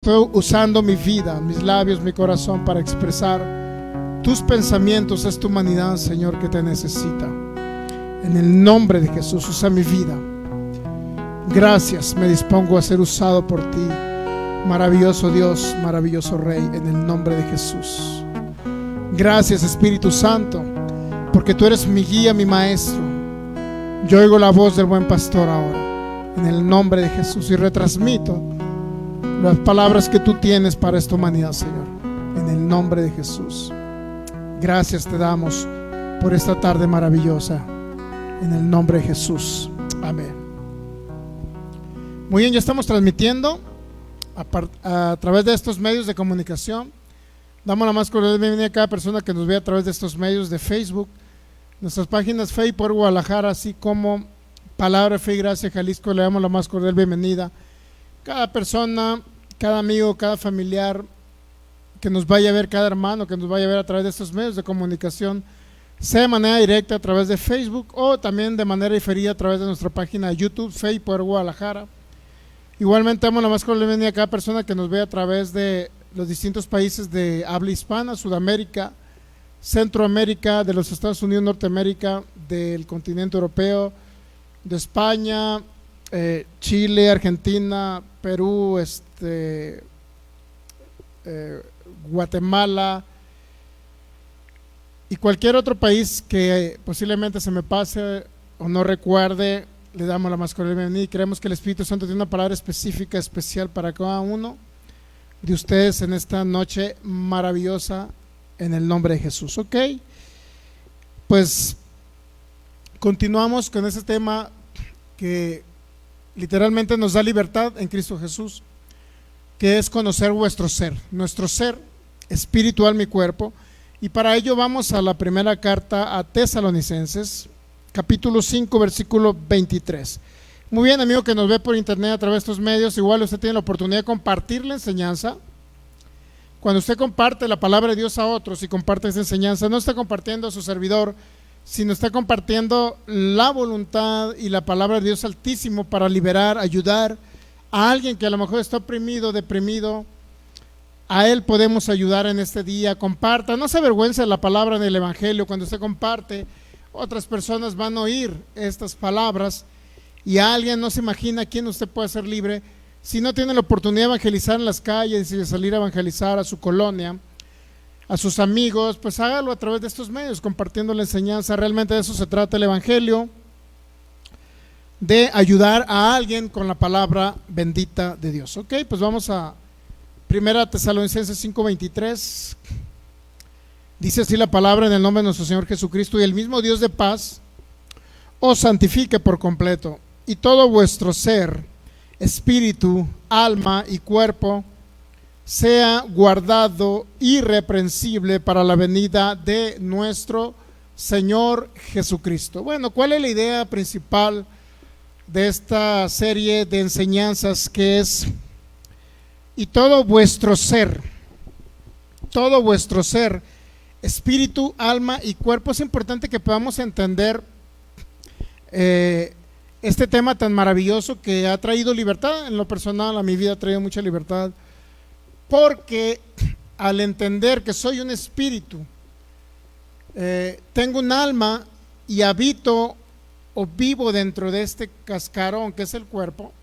estoy usando mi vida, mis labios, mi corazón para expresar tus pensamientos a esta humanidad, Señor, que te necesita. En el nombre de Jesús, usa mi vida. Gracias, me dispongo a ser usado por ti. Maravilloso Dios, maravilloso Rey, en el nombre de Jesús. Gracias, Espíritu Santo, porque tú eres mi guía, mi maestro. Yo oigo la voz del buen pastor ahora, en el nombre de Jesús, y retransmito las palabras que tú tienes para esta humanidad, Señor, en el nombre de Jesús. Gracias te damos por esta tarde maravillosa, en el nombre de Jesús. Amén. Muy bien, ya estamos transmitiendo a través de estos medios de comunicación. Damos la más cordial bienvenida a cada persona que nos ve a través de estos medios de Facebook, nuestras páginas Fe y Poder Guadalajara, así como Palabra de Fe y Gracia Jalisco. Le damos la más cordial bienvenida. Cada persona, cada amigo, cada familiar que nos vaya a ver, cada hermano que nos vaya a ver a través de estos medios de comunicación, sea de manera directa a través de Facebook o también de manera diferida a través de nuestra página de YouTube, Fe y Poder Guadalajara. Igualmente damos la más cordial bienvenida a cada persona que nos ve a través de los distintos países de habla hispana, Sudamérica, Centroamérica, de los Estados Unidos, Norteamérica, del continente europeo, de España, Chile, Argentina, Perú, Guatemala y cualquier otro país que posiblemente se me pase o no recuerde. Le damos la más cordial bienvenida y creemos que el Espíritu Santo tiene una palabra específica, especial para cada uno de ustedes en esta noche maravillosa, en el nombre de Jesús. Ok, pues continuamos con este tema que literalmente nos da libertad en Cristo Jesús, que es conocer vuestro ser, nuestro ser espiritual, mi cuerpo. Y para ello vamos a la primera carta a Tesalonicenses, capítulo 5, versículo 23. Muy bien, amigo que nos ve por internet a través de estos medios, igual usted tiene la oportunidad de compartir la enseñanza. Cuando usted comparte la palabra de Dios a otros y comparte esa enseñanza, no está compartiendo a su servidor, sino está compartiendo la voluntad y la palabra de Dios Altísimo para liberar, ayudar a alguien que a lo mejor está oprimido, deprimido. A él podemos ayudar en este día. Comparta, no se avergüence de la palabra del Evangelio. Cuando usted comparte, otras personas van a oír estas palabras y a alguien no se imagina quién usted puede ser libre. Si no tiene la oportunidad de evangelizar en las calles y de salir a evangelizar a su colonia, a sus amigos, pues hágalo a través de estos medios, compartiendo la enseñanza. Realmente de eso se trata el Evangelio, de ayudar a alguien con la palabra bendita de Dios. Ok, pues vamos a 1 Tesalonicenses 5:23. Dice así la palabra: en el nombre de nuestro Señor Jesucristo, y el mismo Dios de paz os santifique por completo, y todo vuestro ser, espíritu, alma y cuerpo sea guardado irreprensible para la venida de nuestro Señor Jesucristo. Bueno, ¿cuál es la idea principal de esta serie de enseñanzas? Que es: y todo vuestro ser, espíritu, alma y cuerpo. Es importante que podamos entender este tema tan maravilloso que ha traído libertad. En lo personal, a mi vida ha traído mucha libertad, porque al entender que soy un espíritu, tengo un alma y habito o vivo dentro de este cascarón que es el cuerpo,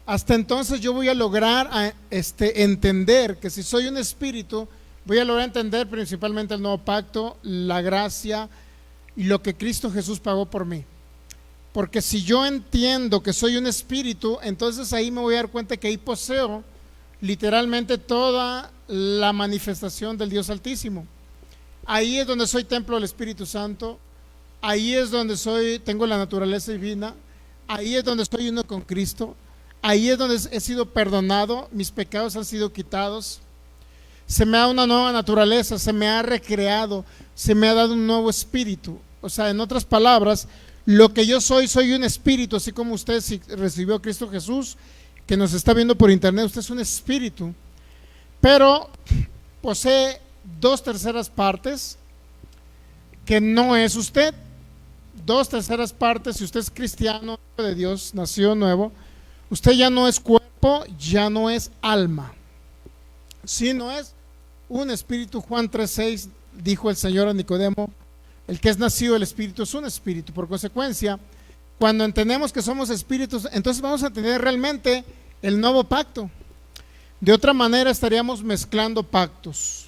hasta entonces yo voy a lograr entender que si soy un espíritu, voy a lograr entender principalmente el nuevo pacto, la gracia y lo que Cristo Jesús pagó por mí. Porque si yo entiendo que soy un espíritu, entonces ahí me voy a dar cuenta que ahí poseo literalmente toda la manifestación del Dios Altísimo. Ahí es donde soy templo del Espíritu Santo, ahí es donde tengo la naturaleza divina, ahí es donde soy uno con Cristo, ahí es donde he sido perdonado, mis pecados han sido quitados, se me da una nueva naturaleza, se me ha recreado, se me ha dado un nuevo espíritu. O sea, en otras palabras, lo que yo soy un espíritu, así como usted, si recibió a Cristo Jesús, que nos está viendo por internet, usted es un espíritu, pero posee 2/3 partes que no es usted. 2/3 partes. Si usted es cristiano de Dios, nació nuevo, usted ya no es cuerpo, cuerpo ya no es alma, sino es un espíritu. Juan 3:6 dijo el Señor a Nicodemo: el que es nacido del espíritu es un espíritu. Por consecuencia, cuando entendemos que somos espíritus, entonces vamos a tener realmente el nuevo pacto. De otra manera estaríamos mezclando pactos.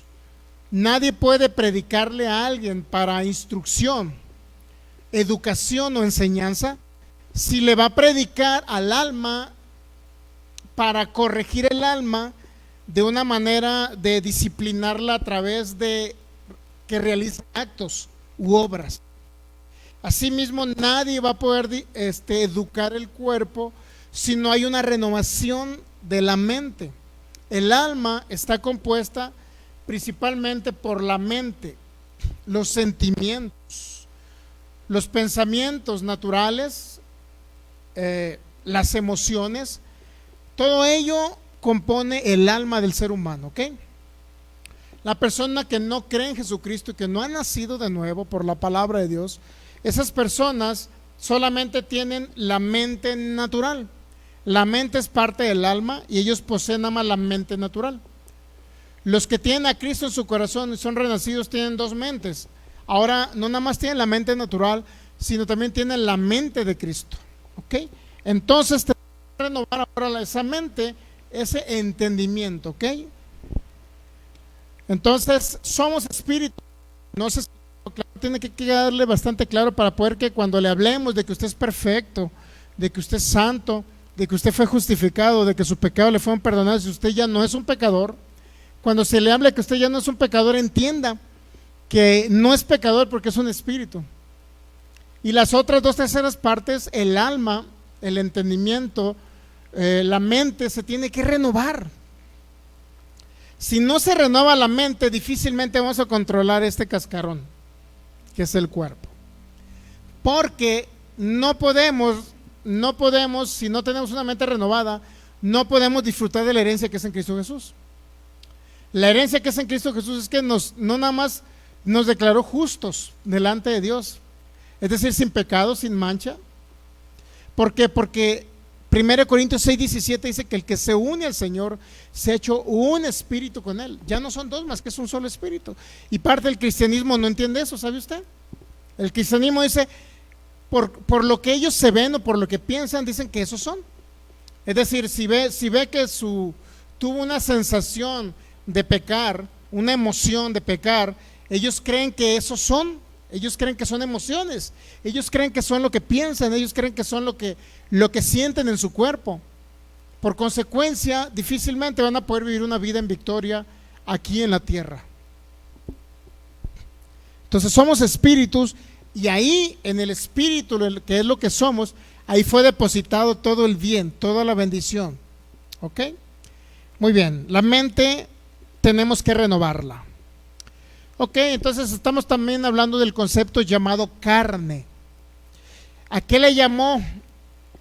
Nadie puede predicarle a alguien para instrucción, educación o enseñanza si le va a predicar al alma para corregir el alma de una manera de disciplinarla a través de que realice actos u obras. Asimismo, nadie va a poder educar el cuerpo si no hay una renovación de la mente. El alma está compuesta principalmente por la mente, los sentimientos, los pensamientos naturales, las emociones. Todo ello compone el alma del ser humano, ¿ok? La persona que no cree en Jesucristo y que no ha nacido de nuevo por la palabra de Dios, esas personas solamente tienen la mente natural. La mente es parte del alma y ellos poseen nada más la mente natural. Los que tienen a Cristo en su corazón y son renacidos tienen dos mentes. Ahora no nada más tienen la mente natural, sino también tienen la mente de Cristo, ¿ok? Entonces tenemos que renovar ahora esa mente, ese entendimiento, ¿ok? Entonces somos espíritus. No sé, tiene que quedarle bastante claro para poder que cuando le hablemos de que usted es perfecto, de que usted es santo, de que usted fue justificado, de que sus pecados le fueron perdonados, si usted ya no es un pecador, cuando se le hable que usted ya no es un pecador, entienda que no es pecador porque es un espíritu. Y las otras 2/3 partes, el alma, el entendimiento, la mente, se tiene que renovar. Si no se renueva la mente, difícilmente vamos a controlar este cascarón, que es el cuerpo. Porque no podemos, si no tenemos una mente renovada, no podemos disfrutar de la herencia que es en Cristo Jesús. La herencia que es en Cristo Jesús es que no nada más nos declaró justos delante de Dios, es decir, sin pecado, sin mancha. ¿Por qué? Porque 1 Corintios 6:17 dice que el que se une al Señor se ha hecho un espíritu con Él. Ya no son dos, más que es un solo espíritu. Y parte del cristianismo no entiende eso, ¿sabe usted? El cristianismo dice, por lo que ellos se ven o por lo que piensan, dicen que esos son. Es decir, si ve que tuvo una sensación de pecar, una emoción de pecar, ellos creen que esos son. Ellos creen que son emociones, ellos creen que son lo que piensan, ellos creen que son lo que sienten en su cuerpo. Por consecuencia, difícilmente van a poder vivir una vida en victoria aquí en la tierra. Entonces somos espíritus, y ahí en el espíritu, que es lo que somos, ahí fue depositado todo el bien, toda la bendición. ¿Ok? Muy bien, la mente tenemos que renovarla. Ok, entonces estamos también hablando del concepto llamado carne. ¿A qué le llamó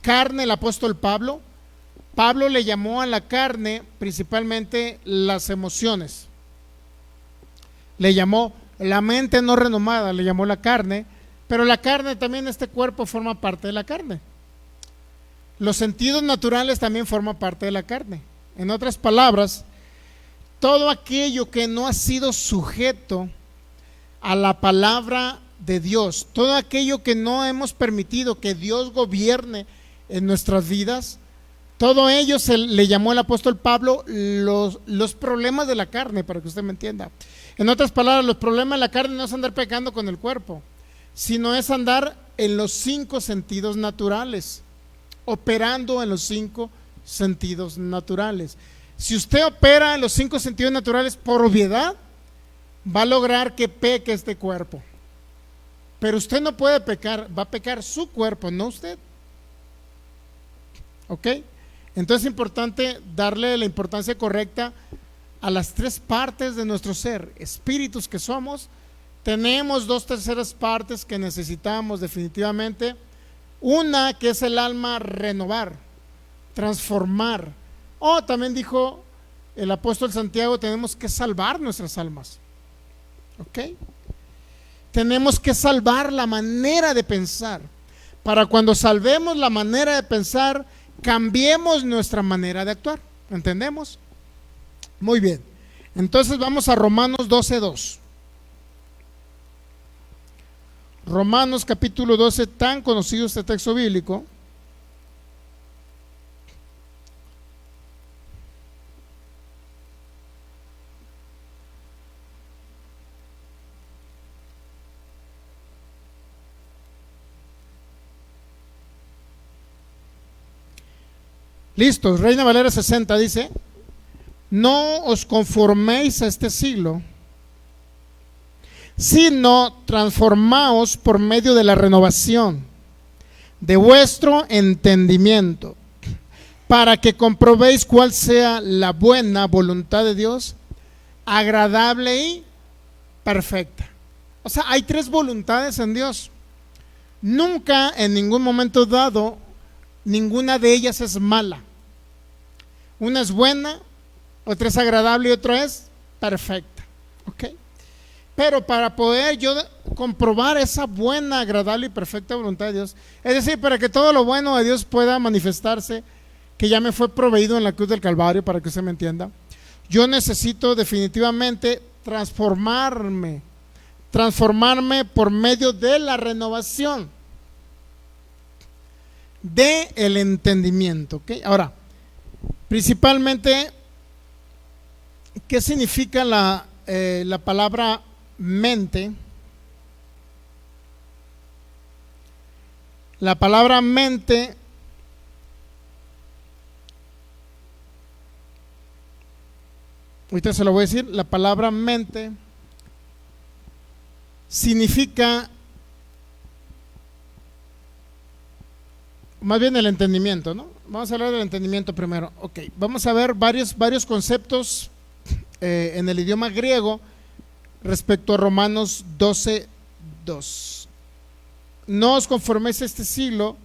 carne el apóstol Pablo? Pablo le llamó a la carne principalmente las emociones. Le llamó la mente no renomada, le llamó la carne, pero la carne también, este cuerpo forma parte de la carne. Los sentidos naturales también forman parte de la carne. En otras palabras, todo aquello que no ha sido sujeto a la palabra de Dios, todo aquello que no hemos permitido que Dios gobierne en nuestras vidas, todo ello se le llamó el apóstol Pablo los problemas de la carne, para que usted me entienda. En otras palabras, los problemas de la carne no es andar pecando con el cuerpo, sino es andar en los 5 sentidos naturales, operando en los 5 sentidos naturales. Si usted opera en los 5 sentidos naturales por obviedad, va a lograr que peque este cuerpo. Pero usted no puede pecar, va a pecar su cuerpo, no usted. ¿Ok? Entonces es importante darle la importancia correcta a las 3 partes de nuestro ser. Espíritus que somos, tenemos 2/3 partes que necesitamos definitivamente. Una que es el alma, renovar, transformar. También dijo el apóstol Santiago, tenemos que salvar nuestras almas. ¿Ok? Tenemos que salvar la manera de pensar. Para cuando salvemos la manera de pensar, cambiemos nuestra manera de actuar. ¿Entendemos? Muy bien. Entonces vamos a Romanos 12:2. Romanos capítulo 12, tan conocido este texto bíblico. Listos, Reina Valera 60 dice: no os conforméis a este siglo, sino transformaos por medio de la renovación de vuestro entendimiento, para que comprobéis cuál sea la buena voluntad de Dios, agradable y perfecta. O sea, hay tres voluntades en Dios. Nunca, en ningún momento dado, ninguna de ellas es mala. Una es buena, otra es agradable y otra es perfecta. ¿Ok? Pero para poder yo comprobar esa buena, agradable y perfecta voluntad de Dios, es decir, para que todo lo bueno de Dios pueda manifestarse, que ya me fue proveído en la cruz del Calvario, para que usted me entienda, yo necesito definitivamente transformarme por medio de la renovación del entendimiento. ¿Okay? Ahora, principalmente, ¿qué significa la palabra mente? La palabra mente ahorita se lo voy a decir. La palabra mente significa más bien el entendimiento, ¿no? Vamos a hablar del entendimiento primero. Ok, vamos a ver varios conceptos en el idioma griego respecto a Romanos 12:2. No os conforméis a este siglo.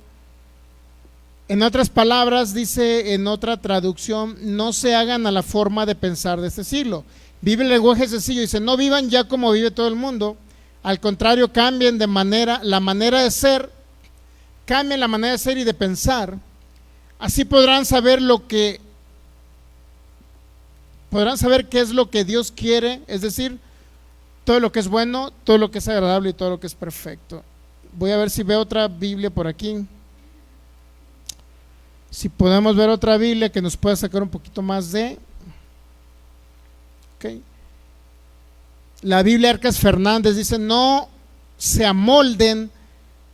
En otras palabras, dice en otra traducción, no se hagan a la forma de pensar de este siglo. Vive el lenguaje sencillo, dice, no vivan ya como vive todo el mundo. Al contrario, cambien la manera de ser, cambien la manera de ser y de pensar. Así podrán saber qué es lo que Dios quiere, es decir, todo lo que es bueno, todo lo que es agradable y todo lo que es perfecto. Voy a ver si veo otra Biblia por aquí. Si podemos ver otra Biblia que nos pueda sacar un poquito más de... Okay. La Biblia Arcas Fernández dice, no se amolden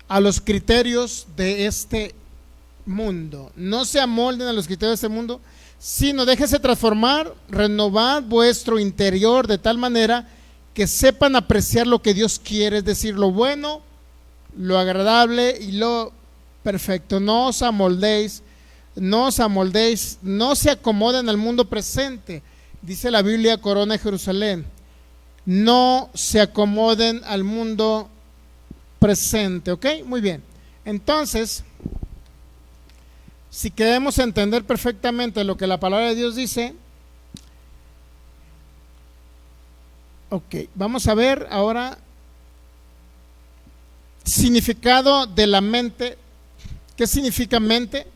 a los criterios de este mundo. No se amolden a los criterios de este mundo, sino déjense transformar, renovad vuestro interior de tal manera que sepan apreciar lo que Dios quiere, es decir, lo bueno, lo agradable y lo perfecto. No os amoldéis, no se acomoden al mundo presente. Dice la Biblia Corona de Jerusalén, no se acomoden al mundo presente. ¿Ok? Muy bien. Entonces, si queremos entender perfectamente lo que la palabra de Dios dice, ok, vamos a ver ahora significado de la mente. ¿Qué significa mente?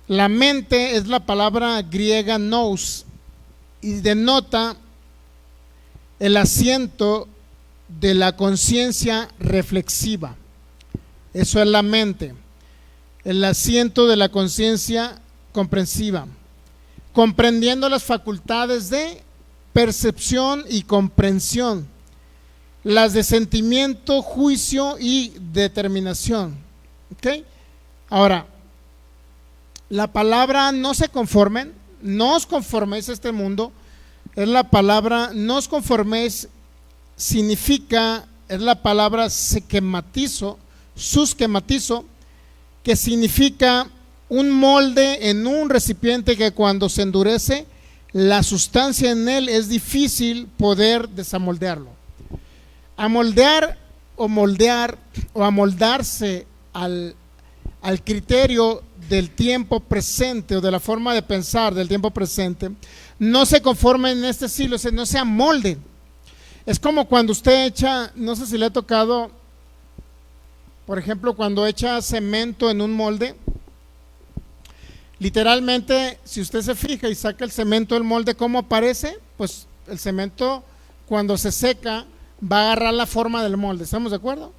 La mente es la palabra griega nous y denota el asiento de la conciencia reflexiva. Eso es la mente, el asiento de la conciencia comprensiva, comprendiendo las facultades de percepción y comprensión, las de sentimiento, juicio y determinación. ¿Ok? Ahora, la palabra no se conformen, no os conforméis a este mundo, es la palabra no os conforméis, significa, es la palabra susquematizo, que significa un molde en un recipiente que cuando se endurece, la sustancia en él es difícil poder desamoldearlo. Amoldear o moldear o amoldarse al criterio del tiempo presente o de la forma de pensar del tiempo presente, no se conformen en este siglo, no se amolden. Es como cuando usted echa, no sé si le ha tocado, por ejemplo, cuando echa cemento en un molde, Literalmente, si usted se fija y saca el cemento del molde, ¿cómo aparece? Pues el cemento, cuando se seca, va a agarrar la forma del molde. ¿Estamos de acuerdo?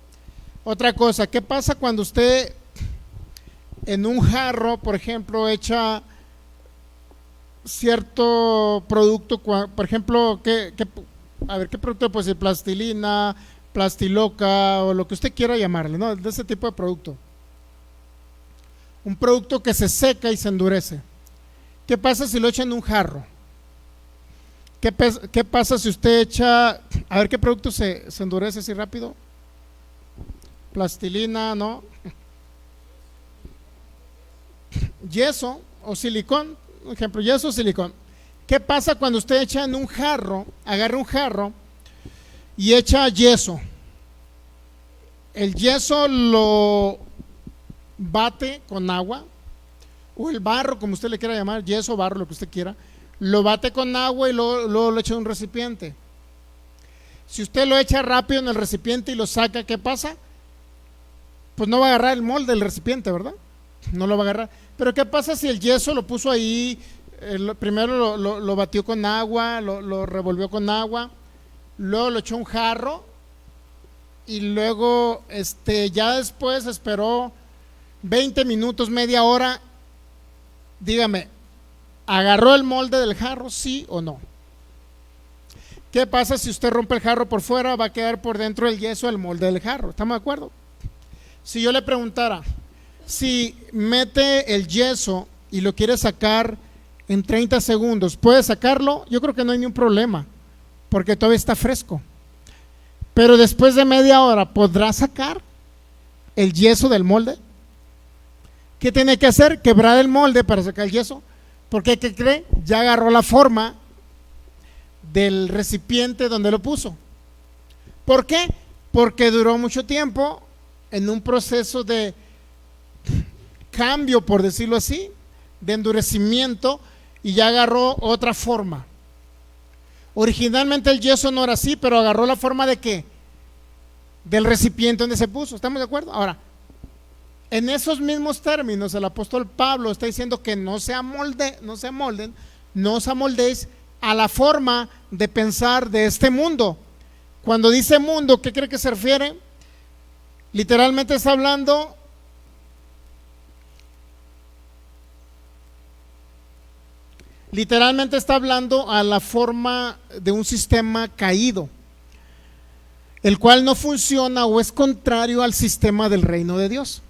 Otra cosa, ¿qué pasa cuando usted en un jarro, por ejemplo, echa cierto producto? Por ejemplo, a ver, ¿qué producto puede ser? Plastilina, plastiloca o lo que usted quiera llamarle, ¿no? De ese tipo de producto. Un producto que se seca y se endurece. ¿Qué pasa si lo echa en un jarro? ¿Qué pasa si usted echa, a ver qué producto se endurece así rápido? Plastilina, ¿no? Yeso o silicón, por ejemplo, yeso o silicón. ¿Qué pasa cuando usted echa en un jarro, agarra un jarro y echa yeso? El yeso lo bate con agua, o el barro, como usted le quiera llamar, yeso, barro, lo que usted quiera, lo bate con agua y luego lo echa en un recipiente. Si usted lo echa rápido en el recipiente y lo saca, ¿qué pasa? Pues no va a agarrar el molde del recipiente, ¿verdad? No lo va a agarrar. Pero ¿qué pasa si el yeso lo puso ahí? Primero lo batió con agua, lo revolvió con agua, luego lo echó a un jarro y luego ya después esperó 20 minutos, media hora. Dígame, ¿agarró el molde del jarro, sí o no? ¿Qué pasa si usted rompe el jarro por fuera? Va a quedar por dentro del yeso el molde del jarro. ¿Estamos de acuerdo? Si yo le preguntara, si mete el yeso y lo quiere sacar en 30 segundos, ¿puede sacarlo? Yo creo que no hay ningún problema, porque todavía está fresco. Pero después de media hora, ¿podrá sacar el yeso del molde? ¿Qué tiene que hacer? Quebrar el molde para sacar el yeso. Porque, ¿qué cree? Ya agarró la forma del recipiente donde lo puso. ¿Por qué? Porque duró mucho tiempo en un proceso de cambio, por decirlo así, de endurecimiento, y ya agarró otra forma. Originalmente el yeso no era así, pero agarró la forma ¿de qué? Del recipiente donde se puso. ¿Estamos de acuerdo? Ahora, en esos mismos términos, el apóstol Pablo está diciendo que no se amoldéis a la forma de pensar de este mundo. Cuando dice mundo, ¿qué cree que se refiere? Literalmente está hablando a la forma de un sistema caído, el cual no funciona o es contrario al sistema del reino de Dios.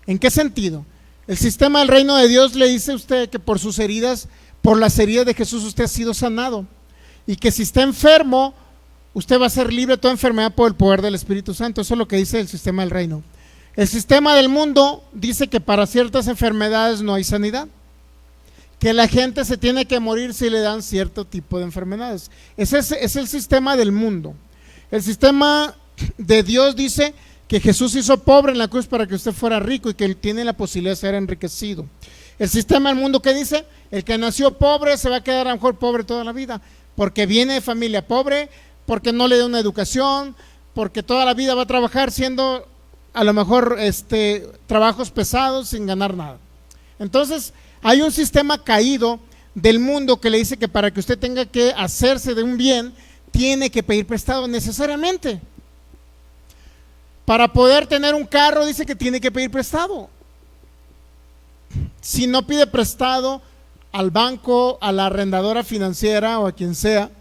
¿En qué sentido? El sistema del reino de Dios le dice a usted que por sus heridas, por las heridas de Jesús, usted ha sido sanado, y que si está enfermo, usted va a ser libre de toda enfermedad por el poder del Espíritu Santo. Eso es lo que dice el sistema del reino. El sistema del mundo dice que para ciertas enfermedades no hay sanidad, que la gente se tiene que morir si le dan cierto tipo de enfermedades. Ese es el sistema del mundo. El sistema de Dios dice que Jesús hizo pobre en la cruz para que usted fuera rico y que él tiene la posibilidad de ser enriquecido. El sistema del mundo, ¿qué dice? El que nació pobre se va a quedar a lo mejor pobre toda la vida, porque viene de familia pobre, porque no le da una educación, porque toda la vida va a trabajar siendo a lo mejor trabajos pesados sin ganar nada. Entonces hay un sistema caído del mundo que le dice que para que usted tenga que hacerse de un bien, tiene que pedir prestado necesariamente. Para poder tener un carro dice que tiene que pedir prestado. Si no pide prestado al banco, a la arrendadora financiera o a quien sea,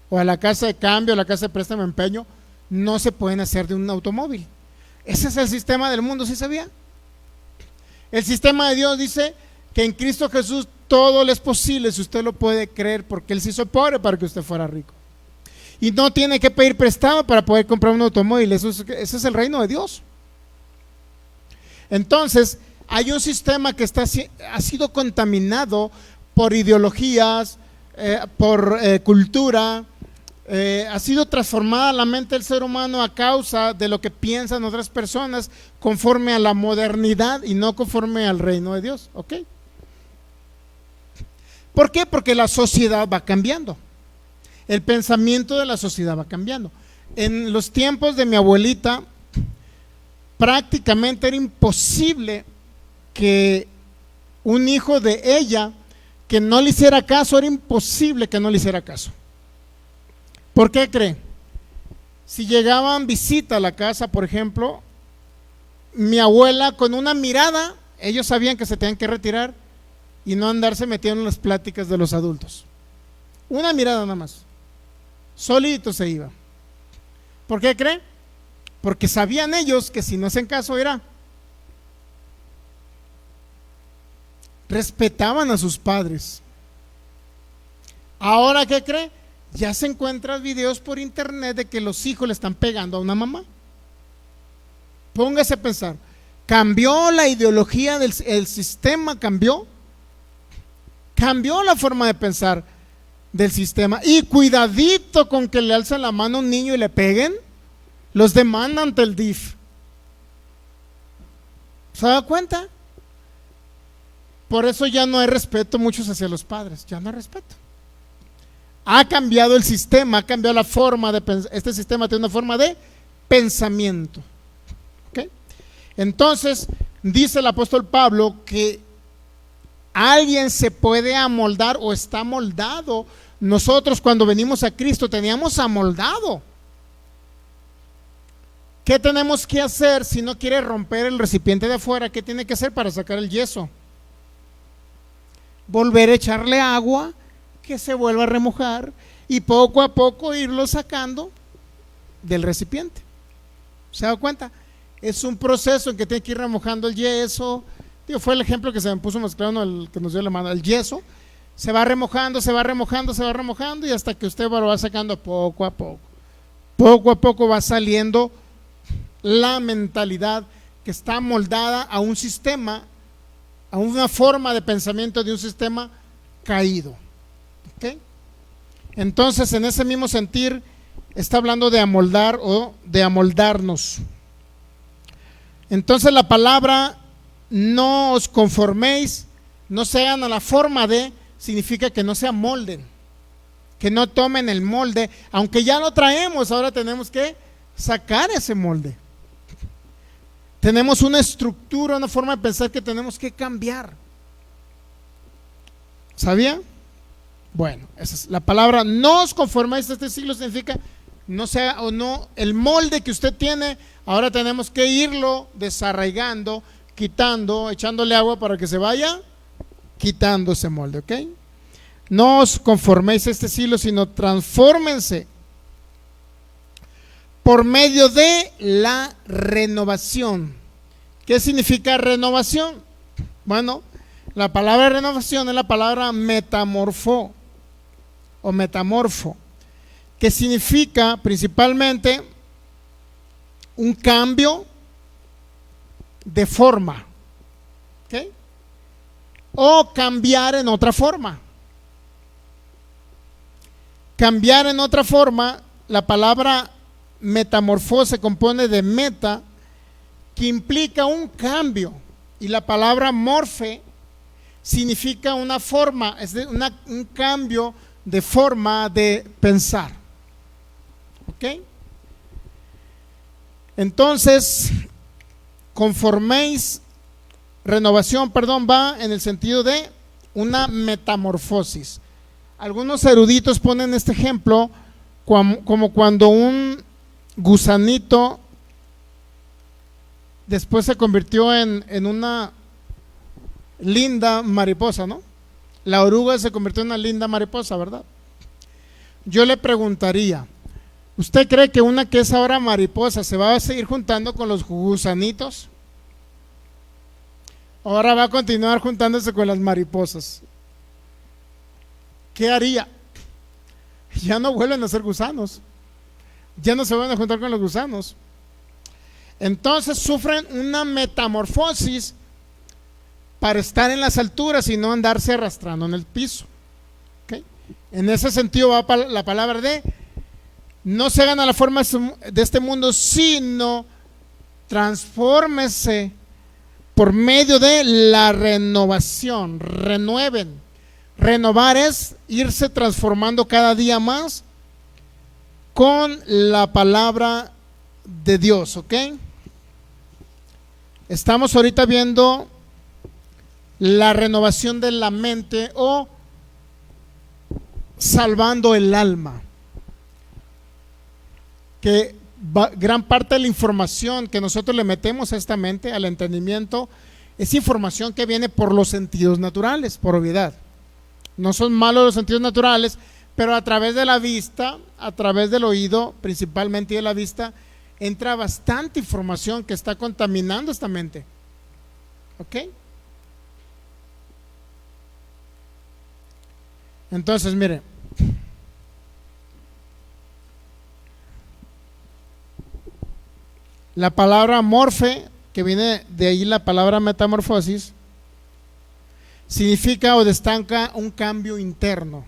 o a la casa de cambio, a la casa de préstamo empeño, no se pueden hacer de un automóvil. Ese es el sistema del mundo, ¿sí sabía? El sistema de Dios dice que en Cristo Jesús todo le es posible si usted lo puede creer, porque Él se hizo pobre para que usted fuera rico. Y no tiene que pedir prestado para poder comprar un automóvil. Ese es el reino de Dios. Entonces, hay un sistema que ha sido contaminado por ideologías, por cultura, ha sido transformada la mente del ser humano a causa de lo que piensan otras personas conforme a la modernidad y no conforme al reino de Dios. ¿Ok? ¿Por qué? Porque la sociedad va cambiando. El pensamiento de la sociedad va cambiando. En los tiempos de mi abuelita, prácticamente era imposible que un hijo de ella que no le hiciera caso. Era imposible que no le hiciera caso. ¿Por qué cree? Si llegaban visita a la casa, por ejemplo, mi abuela con una mirada, ellos sabían que se tenían que retirar y no andarse metiendo en las pláticas de los adultos. Una mirada nada más, solito se iba. ¿Por qué cree? Porque sabían ellos que si no hacen caso era. Respetaban a sus padres. Ahora, ¿qué cree? Ya se encuentran videos por internet de que los hijos le están pegando a una mamá. Póngase a pensar, cambió la ideología del sistema, cambió la forma de pensar del sistema. Y cuidadito con que le alzan la mano a un niño y le peguen, los demandan ante el DIF. ¿Se da cuenta? Por eso ya no hay respeto muchos hacia los padres, ya no hay respeto. Ha cambiado el sistema, ha cambiado la forma de pensar. Este sistema tiene una forma de pensamiento. ¿Okay? Entonces, dice el apóstol Pablo que alguien se puede amoldar o está amoldado. Nosotros cuando venimos a Cristo teníamos amoldado. ¿Qué tenemos que hacer si no quiere romper el recipiente de afuera? ¿Qué tiene que hacer para sacar el yeso? Volver a echarle agua, que se vuelva a remojar y poco a poco irlo sacando del recipiente. ¿Se da cuenta? Es un proceso en que tiene que ir remojando el yeso. Fue el ejemplo que se me puso más claro, el que nos dio la mano. El yeso se va remojando, se va remojando, se va remojando y hasta que usted lo va sacando poco a poco. Poco a poco va saliendo la mentalidad que está moldada a un sistema, a una forma de pensamiento de un sistema caído. ¿Okay? Entonces, en ese mismo sentir, está hablando de amoldar o de amoldarnos. Entonces, la palabra no os conforméis, no se hagan a la forma de, significa que no se amolden, que no tomen el molde, aunque ya lo traemos, ahora tenemos que sacar ese molde. Tenemos una estructura, una forma de pensar que tenemos que cambiar. ¿Sabía? Bueno, esa es la palabra. No os conforméis a este siglo, significa no sea o no el molde que usted tiene. Ahora tenemos que irlo desarraigando, quitando, echándole agua para que se vaya quitando ese molde, ¿ok? No os conforméis a este siglo, sino transfórmense por medio de la renovación. ¿Qué significa renovación? Bueno, la palabra renovación es la palabra metamorfo o metamorfo, que significa principalmente un cambio de forma, ¿ok? O cambiar en otra forma. Cambiar en otra forma, la palabra metamorfo se compone de meta, que implica un cambio, y la palabra morfe significa una forma, es decir, un cambio de forma de pensar. ¿Ok? Entonces, renovación, va en el sentido de una metamorfosis. Algunos eruditos ponen este ejemplo como cuando un gusanito después se convirtió en una linda mariposa, ¿no? La oruga se convirtió en una linda mariposa, ¿verdad? Yo le preguntaría, ¿usted cree que una que es ahora mariposa se va a seguir juntando con los gusanitos? Ahora va a continuar juntándose con las mariposas. ¿Qué haría? Ya no vuelven a ser gusanos. Ya no se van a juntar con los gusanos. Entonces sufren una metamorfosis para estar en las alturas y no andarse arrastrando en el piso. ¿Okay? En ese sentido va la palabra de no se hagan a la forma de este mundo, sino transfórmese por medio de la renovación. Renueven. Renovar es irse transformando cada día más con la palabra de Dios, ¿ok? Estamos ahorita viendo la renovación de la mente o salvando el alma. Que gran parte de la información que nosotros le metemos a esta mente, al entendimiento, es información que viene por los sentidos naturales, por obviedad. No son malos los sentidos naturales, pero a través de la vista, a través del oído, principalmente de la vista, entra bastante información que está contaminando esta mente. ¿Ok? Entonces, mire, la palabra morfe, que viene de ahí la palabra metamorfosis, significa o destaca un cambio interno.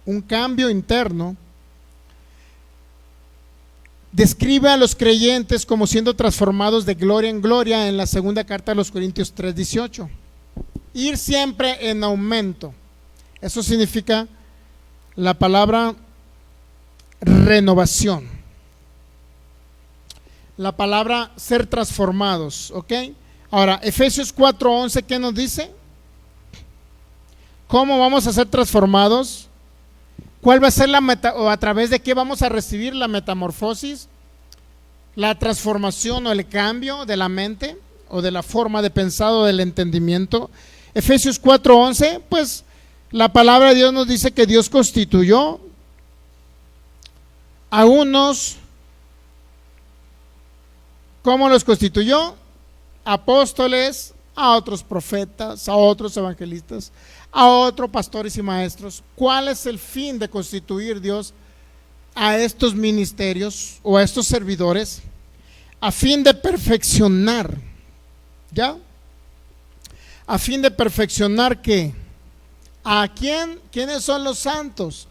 Un cambio interno describe a los creyentes como siendo transformados de gloria en gloria en la segunda carta de los Corintios 3:18. Ir siempre en aumento. Eso significa la palabra renovación. La palabra ser transformados, ¿ok? Ahora, Efesios 4:11, ¿qué nos dice? ¿Cómo vamos a ser transformados? ¿Cuál va a ser o a través de qué vamos a recibir la metamorfosis? La transformación o el cambio de la mente o de la forma de pensar o del entendimiento. Efesios 4:11, pues la palabra de Dios nos dice que Dios constituyó a unos. ¿Cómo los constituyó? Apóstoles, a otros profetas, a otros evangelistas, a otros pastores y maestros. ¿Cuál es el fin de constituir Dios a estos ministerios o a estos servidores? A fin de perfeccionar, ¿ya? A fin de perfeccionar ¿qué? ¿A quién? ¿Quiénes son los santos?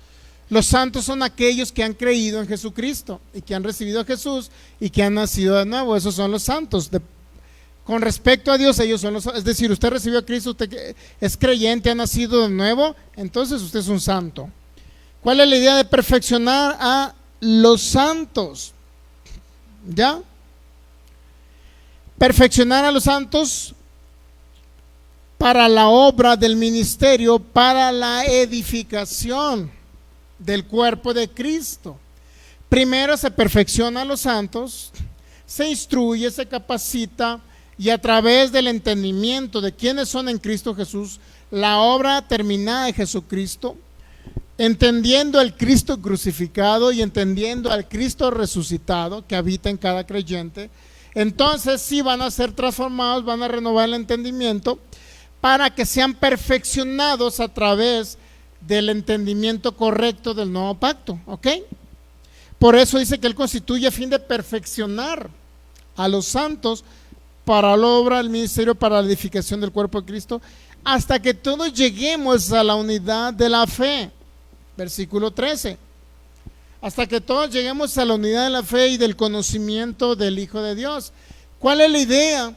Los santos son aquellos que han creído en Jesucristo y que han recibido a Jesús y que han nacido de nuevo. Esos son los santos. Con respecto a Dios, ellos son los santos. Es decir, usted recibió a Cristo, usted es creyente, ha nacido de nuevo, entonces usted es un santo. ¿Cuál es la idea de perfeccionar a los santos? ¿Ya? Perfeccionar a los santos para la obra del ministerio, para la edificación del cuerpo de Cristo. Primero se perfecciona a los santos, se instruye, se capacita, y a través del entendimiento de quiénes son en Cristo Jesús, la obra terminada de Jesucristo, entendiendo al Cristo crucificado y entendiendo al Cristo resucitado que habita en cada creyente, entonces sí van a ser transformados, van a renovar el entendimiento para que sean perfeccionados a través del entendimiento correcto del nuevo pacto, ¿ok? Por eso dice que Él constituye a fin de perfeccionar a los santos para la obra del ministerio, para la edificación del cuerpo de Cristo, hasta que todos lleguemos a la unidad de la fe. Versículo 13. Hasta que todos lleguemos a la unidad de la fe y del conocimiento del Hijo de Dios. ¿Cuál es la idea?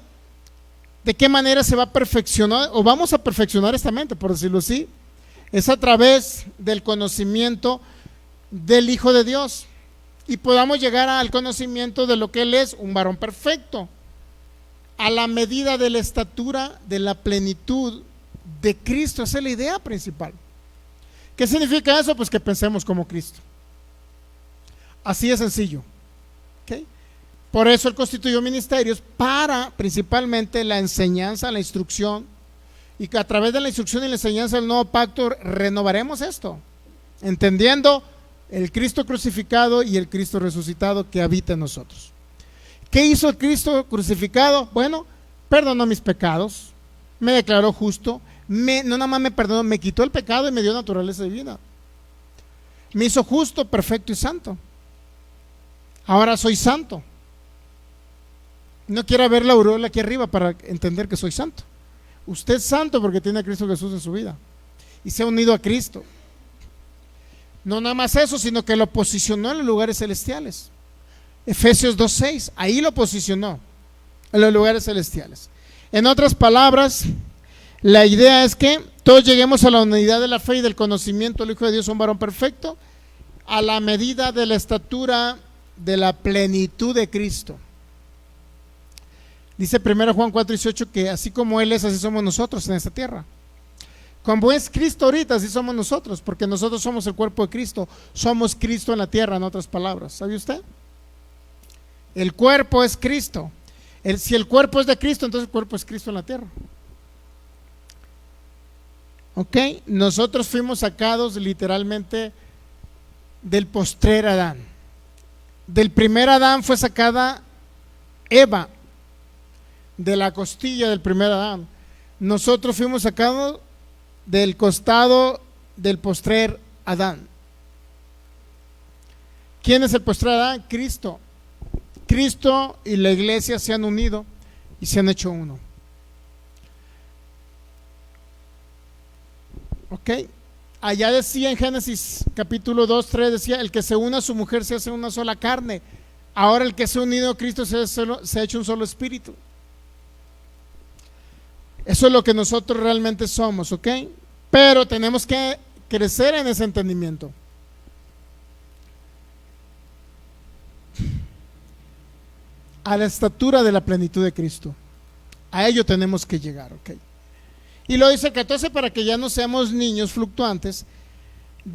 ¿De qué manera se va a perfeccionar o vamos a perfeccionar esta mente, por decirlo así? Es a través del conocimiento del Hijo de Dios y podamos llegar al conocimiento de lo que Él es, un varón perfecto, a la medida de la estatura de la plenitud de Cristo. Esa es la idea principal. ¿Qué significa eso? Pues que pensemos como Cristo. Así de sencillo. ¿Okay? Por eso Él constituyó ministerios para principalmente la enseñanza, la instrucción, y que a través de la instrucción y la enseñanza del nuevo pacto renovaremos esto, entendiendo el Cristo crucificado y el Cristo resucitado que habita en nosotros. ¿Qué hizo el Cristo crucificado? Bueno, perdonó mis pecados, me declaró justo, no nada más me perdonó, me quitó el pecado y me dio naturaleza divina. Me hizo justo, perfecto y santo. Ahora soy santo. No quiero ver la aureola aquí arriba para entender que soy santo. Usted es santo porque tiene a Cristo Jesús en su vida y se ha unido a Cristo. No nada más eso, sino que lo posicionó en los lugares celestiales. Efesios 2:6, ahí lo posicionó en los lugares celestiales. En otras palabras, la idea es que todos lleguemos a la unidad de la fe y del conocimiento del Hijo de Dios, un varón perfecto, a la medida de la estatura de la plenitud de Cristo. Dice 1 Juan 4:18 que así como Él es, así somos nosotros en esta tierra. Como es Cristo ahorita, así somos nosotros, porque nosotros somos el cuerpo de Cristo. Somos Cristo en la tierra, en otras palabras. ¿Sabe usted? El cuerpo es Cristo. Si el cuerpo es de Cristo, entonces el cuerpo es Cristo en la tierra. Ok, nosotros fuimos sacados literalmente del postrer Adán. Del primer Adán fue sacada Eva, de la costilla del primer Adán. Nosotros fuimos sacados del costado del postrer Adán. ¿Quién es el postrer Adán? Cristo. Cristo y la iglesia se han unido y se han hecho uno. Ok, allá decía en Génesis capítulo 2, 3, decía: el que se une a su mujer se hace una sola carne. Ahora el que se ha unido a Cristo se ha hecho un solo espíritu. Eso es lo que nosotros realmente somos, ¿ok? Pero tenemos que crecer en ese entendimiento. A la estatura de la plenitud de Cristo. A ello tenemos que llegar, ¿ok? Y lo dice el 14: para que ya no seamos niños fluctuantes,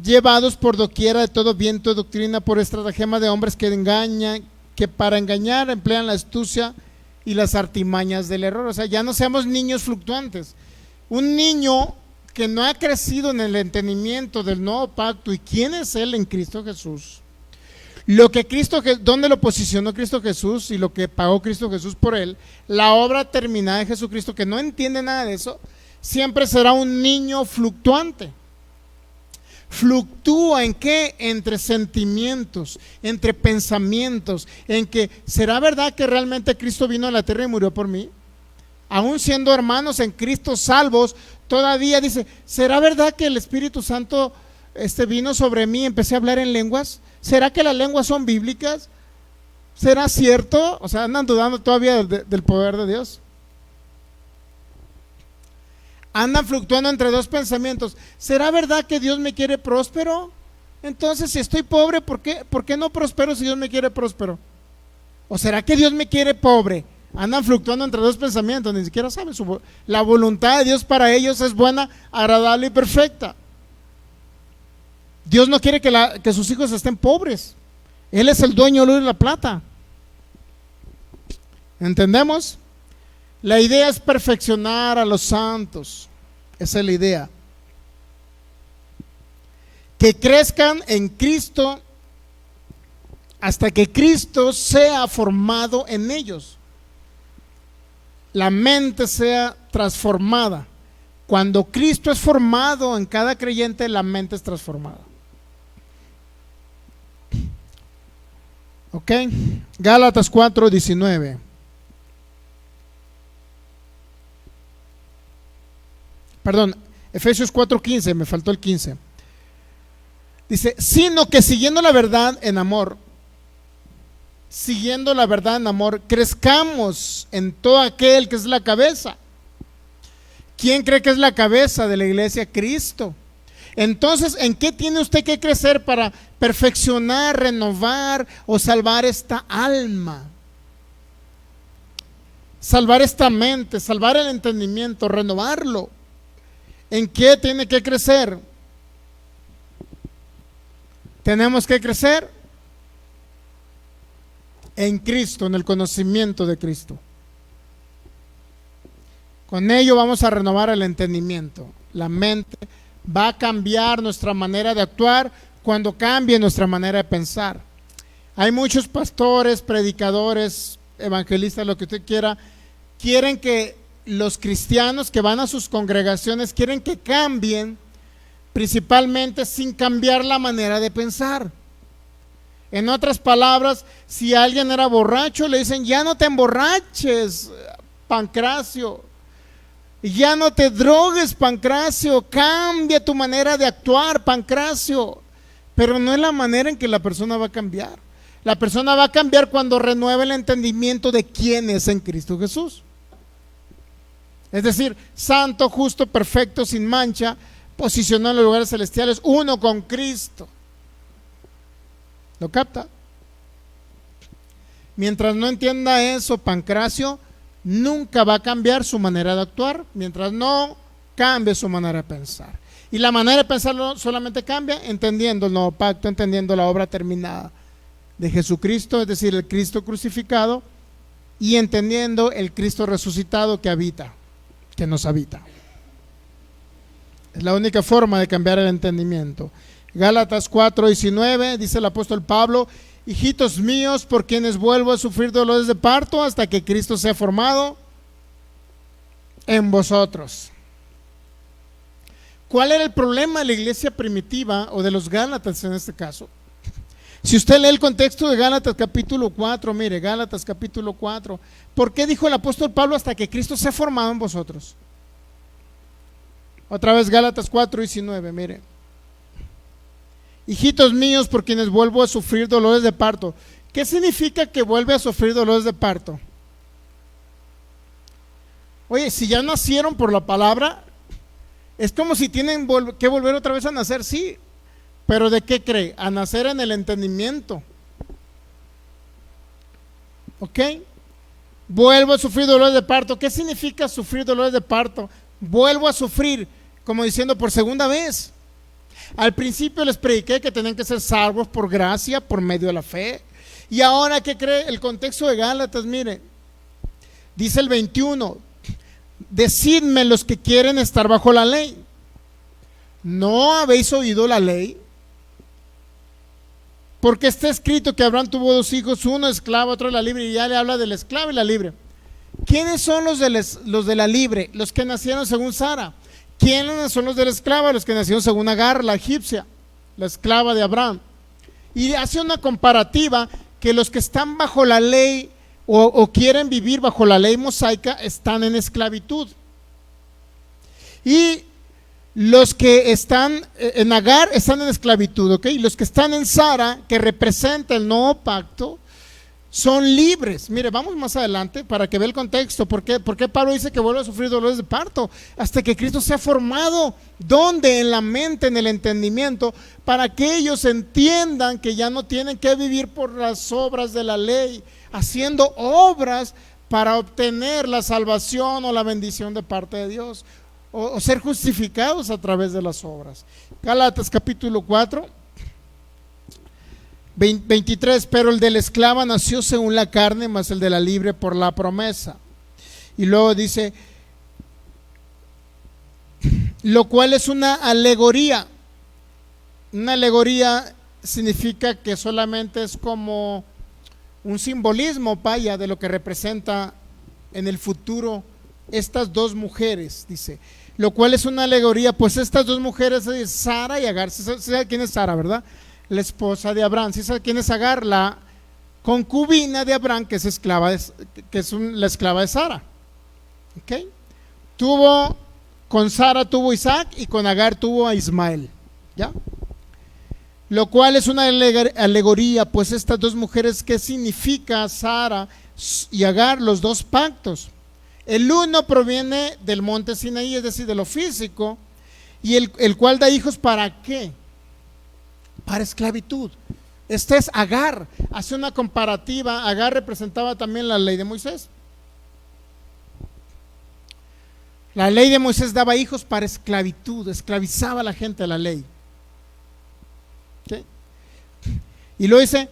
llevados por doquiera de todo viento de doctrina, por estratagema de hombres que para engañar emplean la astucia y las artimañas del error. O sea, ya no seamos niños fluctuantes. Un niño que no ha crecido en el entendimiento del nuevo pacto y quién es Él en Cristo Jesús, lo que ¿dónde lo posicionó Cristo Jesús y lo que pagó Cristo Jesús por él? La obra terminada de Jesucristo, que no entiende nada de eso, siempre será un niño fluctuante. Fluctúa ¿en qué? Entre sentimientos, entre pensamientos, en que ¿será verdad que realmente Cristo vino a la tierra y murió por mí? Aún siendo hermanos en Cristo salvos, todavía dice: ¿será verdad que el Espíritu Santo vino sobre mí y empecé a hablar en lenguas? ¿Será que las lenguas son bíblicas? ¿Será cierto? O sea, andan dudando todavía del poder de Dios. Andan fluctuando entre dos pensamientos. ¿Será verdad que Dios me quiere próspero? Entonces, si estoy pobre, ¿por qué no prospero si Dios me quiere próspero? ¿O será que Dios me quiere pobre? Andan fluctuando entre dos pensamientos, ni siquiera saben. La voluntad de Dios para ellos es buena, agradable y perfecta. Dios no quiere que sus hijos estén pobres. Él es el dueño del oro y la plata. ¿Entendemos? La idea es perfeccionar a los santos. Esa es la idea. Que crezcan en Cristo hasta que Cristo sea formado en ellos. La mente sea transformada. Cuando Cristo es formado en cada creyente, la mente es transformada. Ok, Gálatas 4:19. Perdón, Efesios 4:15, me faltó el 15. Dice: sino que siguiendo la verdad en amor, crezcamos en todo aquel que es la cabeza. ¿Quién cree que es la cabeza de la iglesia? Cristo. Entonces, ¿en qué tiene usted que crecer para perfeccionar, renovar o salvar esta alma? Salvar esta mente, salvar el entendimiento, renovarlo. ¿En qué tiene que crecer? Tenemos que crecer en Cristo, en el conocimiento de Cristo. Con ello vamos a renovar el entendimiento, la mente. Va a cambiar nuestra manera de actuar cuando cambie nuestra manera de pensar. Hay muchos pastores, predicadores, evangelistas, lo que usted quiera, quieren que los cristianos que van a sus congregaciones, quieren que cambien, principalmente sin cambiar la manera de pensar. En otras palabras, si alguien era borracho, le dicen: ya no te emborraches, Pancracio. Ya no te drogues, Pancracio. Cambia tu manera de actuar, Pancracio. Pero no es la manera en que la persona va a cambiar. La persona va a cambiar cuando renueve el entendimiento de quién es en Cristo Jesús. Es decir, santo, justo, perfecto, sin mancha, posicionado en los lugares celestiales, uno con Cristo. ¿Lo capta? Mientras no entienda eso, Pancracio, nunca va a cambiar su manera de actuar mientras no cambie su manera de pensar. Y la manera de pensar solamente cambia entendiendo el nuevo pacto, entendiendo la obra terminada de Jesucristo, es decir, el Cristo crucificado, y entendiendo el Cristo resucitado que habita, que nos habita. Es la única forma de cambiar el entendimiento. Gálatas 4:19 dice el apóstol Pablo: hijitos míos, por quienes vuelvo a sufrir dolores de parto hasta que Cristo sea formado en vosotros. ¿Cuál era el problema de la iglesia primitiva o de los Gálatas en este caso? Si usted lee el contexto de Gálatas capítulo 4, mire, Gálatas capítulo 4, ¿por qué dijo el apóstol Pablo hasta que Cristo sea formado en vosotros? Otra vez Gálatas 4:19, mire. Hijitos míos, por quienes vuelvo a sufrir dolores de parto. ¿Qué significa que vuelve a sufrir dolores de parto? Oye, si ya nacieron por la palabra, es como si tienen que volver otra vez a nacer, sí. Pero ¿de qué cree? A nacer en el entendimiento. ¿Ok? Vuelvo a sufrir dolores de parto. ¿Qué significa sufrir dolores de parto? Vuelvo a sufrir, como diciendo por segunda vez. Al principio les prediqué que tenían que ser salvos por gracia, por medio de la fe. Y ahora, ¿qué cree? El contexto de Gálatas, mire, dice el 21, decidme los que quieren estar bajo la ley, ¿no habéis oído la ley? Porque está escrito que Abraham tuvo dos hijos, uno esclavo, otro de la libre, y ya le habla del esclavo y la libre. ¿Quiénes son los de la libre? Los que nacieron según Sara. ¿Quiénes son los de la esclava? Los que nacieron según Agar, la egipcia, la esclava de Abraham. Y hace una comparativa que los que están bajo la ley o quieren vivir bajo la ley mosaica están en esclavitud. Y los que están en Agar están en esclavitud, ¿ok? Y los que están en Sara, que representa el nuevo pacto, son libres. Mire, vamos más adelante para que vea el contexto. ¿Por qué Pablo dice que vuelve a sufrir dolores de parto? Hasta que Cristo sea formado. ¿Dónde? En la mente, en el entendimiento, para que ellos entiendan que ya no tienen que vivir por las obras de la ley, haciendo obras para obtener la salvación o la bendición de parte de Dios, o ser justificados a través de las obras. Gálatas capítulo 4. 23, pero el de la esclava nació según la carne, mas el de la libre por la promesa. Y luego dice, lo cual es una alegoría. Una alegoría significa que solamente es como un simbolismo, vaya, de lo que representa en el futuro estas dos mujeres, dice. Lo cual es una alegoría, pues estas dos mujeres, Sara y Agar. ¿Sabe quién es Sara, verdad? La esposa de Abraham. ¿Sí sabe quién es Agar? La concubina de Abraham, que es la esclava de Sara. ¿Ok? Con Sara tuvo Isaac y con Agar tuvo a Ismael. ¿Ya? Lo cual es una alegoría, pues estas dos mujeres, ¿qué significa Sara y Agar? Los dos pactos. El uno proviene del monte Sinaí, es decir, de lo físico, y el cual da hijos, ¿para qué? Para esclavitud. Este es Agar. Hace una comparativa. Agar representaba también la ley de Moisés. La ley de Moisés daba hijos para esclavitud, esclavizaba a la gente a la ley. ¿Sí? Y luego dice,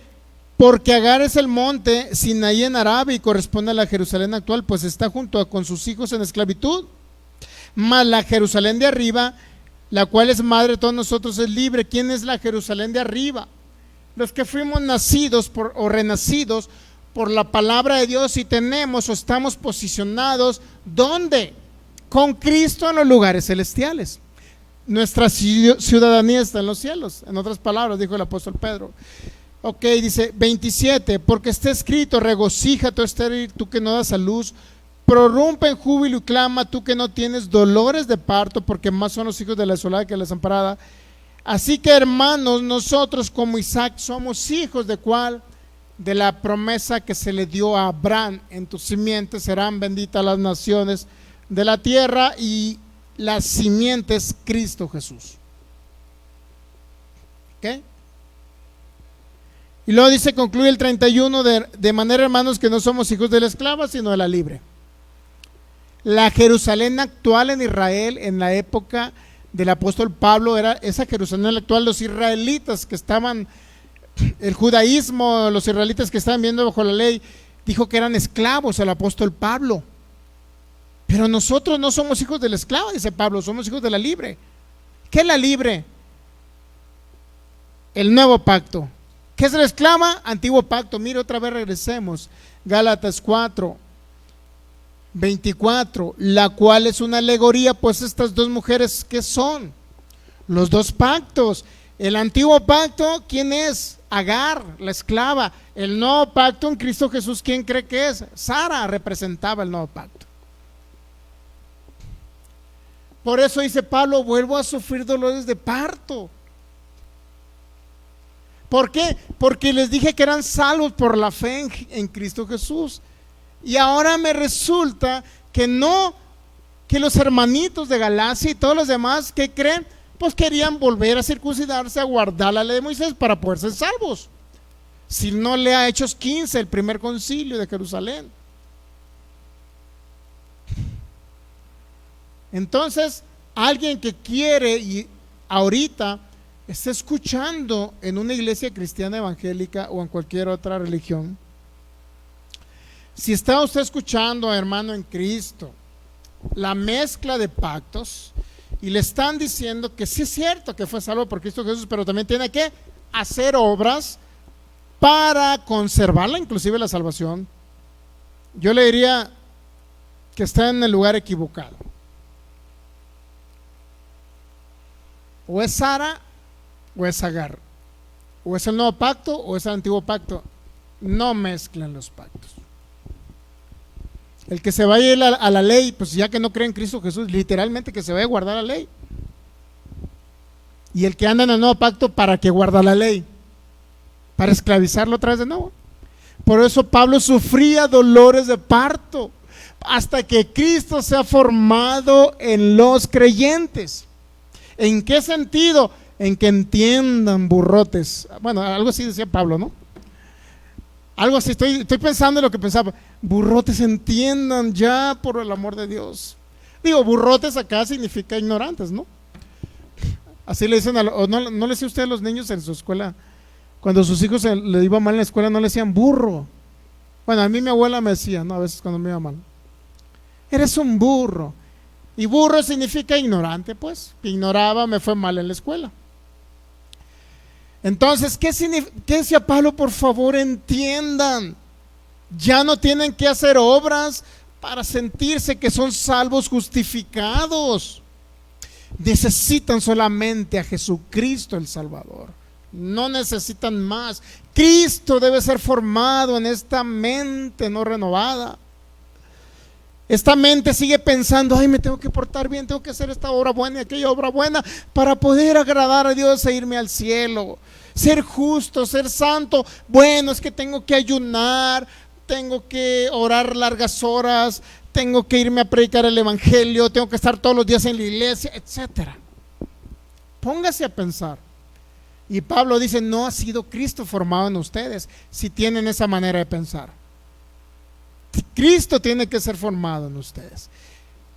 porque Agar es el monte Sinaí en Arabia y corresponde a la Jerusalén actual, pues está junto con sus hijos en esclavitud. Mas la Jerusalén de arriba, la cual es madre de todos nosotros, es libre. ¿Quién es la Jerusalén de arriba? Los que fuimos nacidos o renacidos por la palabra de Dios y tenemos o estamos posicionados, ¿dónde? Con Cristo en los lugares celestiales. Nuestra ciudadanía está en los cielos. En otras palabras, dijo el apóstol Pedro. Ok, dice 27, porque está escrito, regocíjate, estéril, tú que no das a luz, prorrumpe en júbilo y clama, tú que no tienes dolores de parto, porque más son los hijos de la desolada que de la desamparada. Así que, hermanos, nosotros como Isaac somos hijos de ¿cuál? De la promesa que se le dio a Abraham: en tu simiente serán benditas las naciones de la tierra, y la simiente es Cristo Jesús. ¿Ok? Y luego dice, concluye el 31, de manera, hermanos, que no somos hijos de la esclava, sino de la libre. La Jerusalén actual en Israel, en la época del apóstol Pablo, era esa Jerusalén actual, los israelitas que estaban, el judaísmo, los israelitas que estaban viviendo bajo la ley, dijo que eran esclavos al apóstol Pablo. Pero nosotros no somos hijos del esclavo, dice Pablo, somos hijos de la libre. ¿Qué es la libre? El nuevo pacto. ¿Qué es la esclava? Antiguo pacto. Mire, otra vez regresemos. Gálatas 4, 24, la cual es una alegoría, pues estas dos mujeres, ¿qué son? Los dos pactos. El antiguo pacto, ¿quién es? Agar, la esclava. El nuevo pacto en Cristo Jesús, ¿quién cree que es? Sara representaba el nuevo pacto. Por eso dice Pablo, vuelvo a sufrir dolores de parto. ¿Por qué? Porque les dije que eran salvos por la fe en Cristo Jesús. Y ahora me resulta que no, que los hermanitos de Galacia y todos los demás que creen, pues querían volver a circuncidarse, a guardar la ley de Moisés para poder ser salvos. Si no lea Hechos 15, el primer concilio de Jerusalén. Entonces, alguien que quiere y ahorita está escuchando en una iglesia cristiana evangélica o en cualquier otra religión, si está usted escuchando, hermano en Cristo, la mezcla de pactos y le están diciendo que sí es cierto que fue salvo por Cristo Jesús, pero también tiene que hacer obras para conservarla, inclusive la salvación, yo le diría que está en el lugar equivocado. O es Sara o es Agar, o es el nuevo pacto o es el antiguo pacto. No mezclen los pactos. El que se vaya a ir a la ley, pues ya que no cree en Cristo Jesús, literalmente que se vaya a guardar la ley. Y el que anda en el nuevo pacto, ¿para qué guarda la ley? Para esclavizarlo otra vez de nuevo. Por eso Pablo sufría dolores de parto hasta que Cristo se ha formado en los creyentes. ¿En qué sentido? En que entiendan, burrotes. Bueno, algo así decía Pablo, ¿no? Algo así, estoy pensando en lo que pensaba. Burrotes, entiendan ya por el amor de Dios. Digo, burrotes acá significa ignorantes, ¿no? Así le dicen, o no le decía usted a los niños en su escuela, cuando sus hijos le iba mal en la escuela, no le decían burro. Bueno, a mí mi abuela me decía, ¿no? A veces cuando me iba mal, eres un burro. Y burro significa ignorante, pues. Ignoraba, me fue mal en la escuela. Entonces, ¿qué decía Pablo? Por favor, entiendan. Ya no tienen que hacer obras para sentirse que son salvos, justificados. Necesitan solamente a Jesucristo el Salvador. No necesitan más. Cristo debe ser formado en esta mente no renovada. Esta mente sigue pensando, ay, me tengo que portar bien, tengo que hacer esta obra buena y aquella obra buena para poder agradar a Dios e irme al cielo. Ser justo, ser santo. Bueno, es que tengo que ayunar, tengo que orar largas horas, tengo que irme a predicar el evangelio, tengo que estar todos los días en la iglesia, etcétera. Póngase a pensar. Y Pablo dice, no ha sido Cristo formado en ustedes si tienen esa manera de pensar. Cristo tiene que ser formado en ustedes.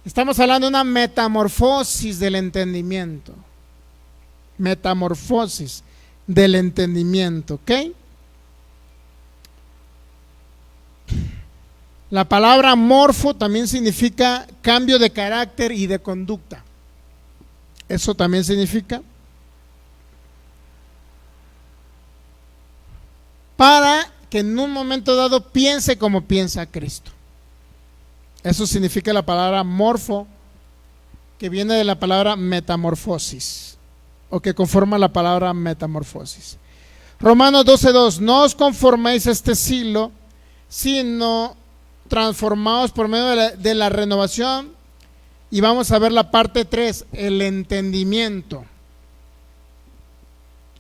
Estamos hablando de una metamorfosis del entendimiento. Metamorfosis del entendimiento, ¿ok? La palabra morfo también significa cambio de carácter y de conducta. Eso también significa para que en un momento dado piense como piensa Cristo. Eso significa la palabra morfo, que viene de la palabra metamorfosis, o que conforma la palabra metamorfosis. Romanos 12:2, no os conforméis a este siglo, sino transformaos por medio de la renovación. Y vamos a ver la parte 3, el entendimiento.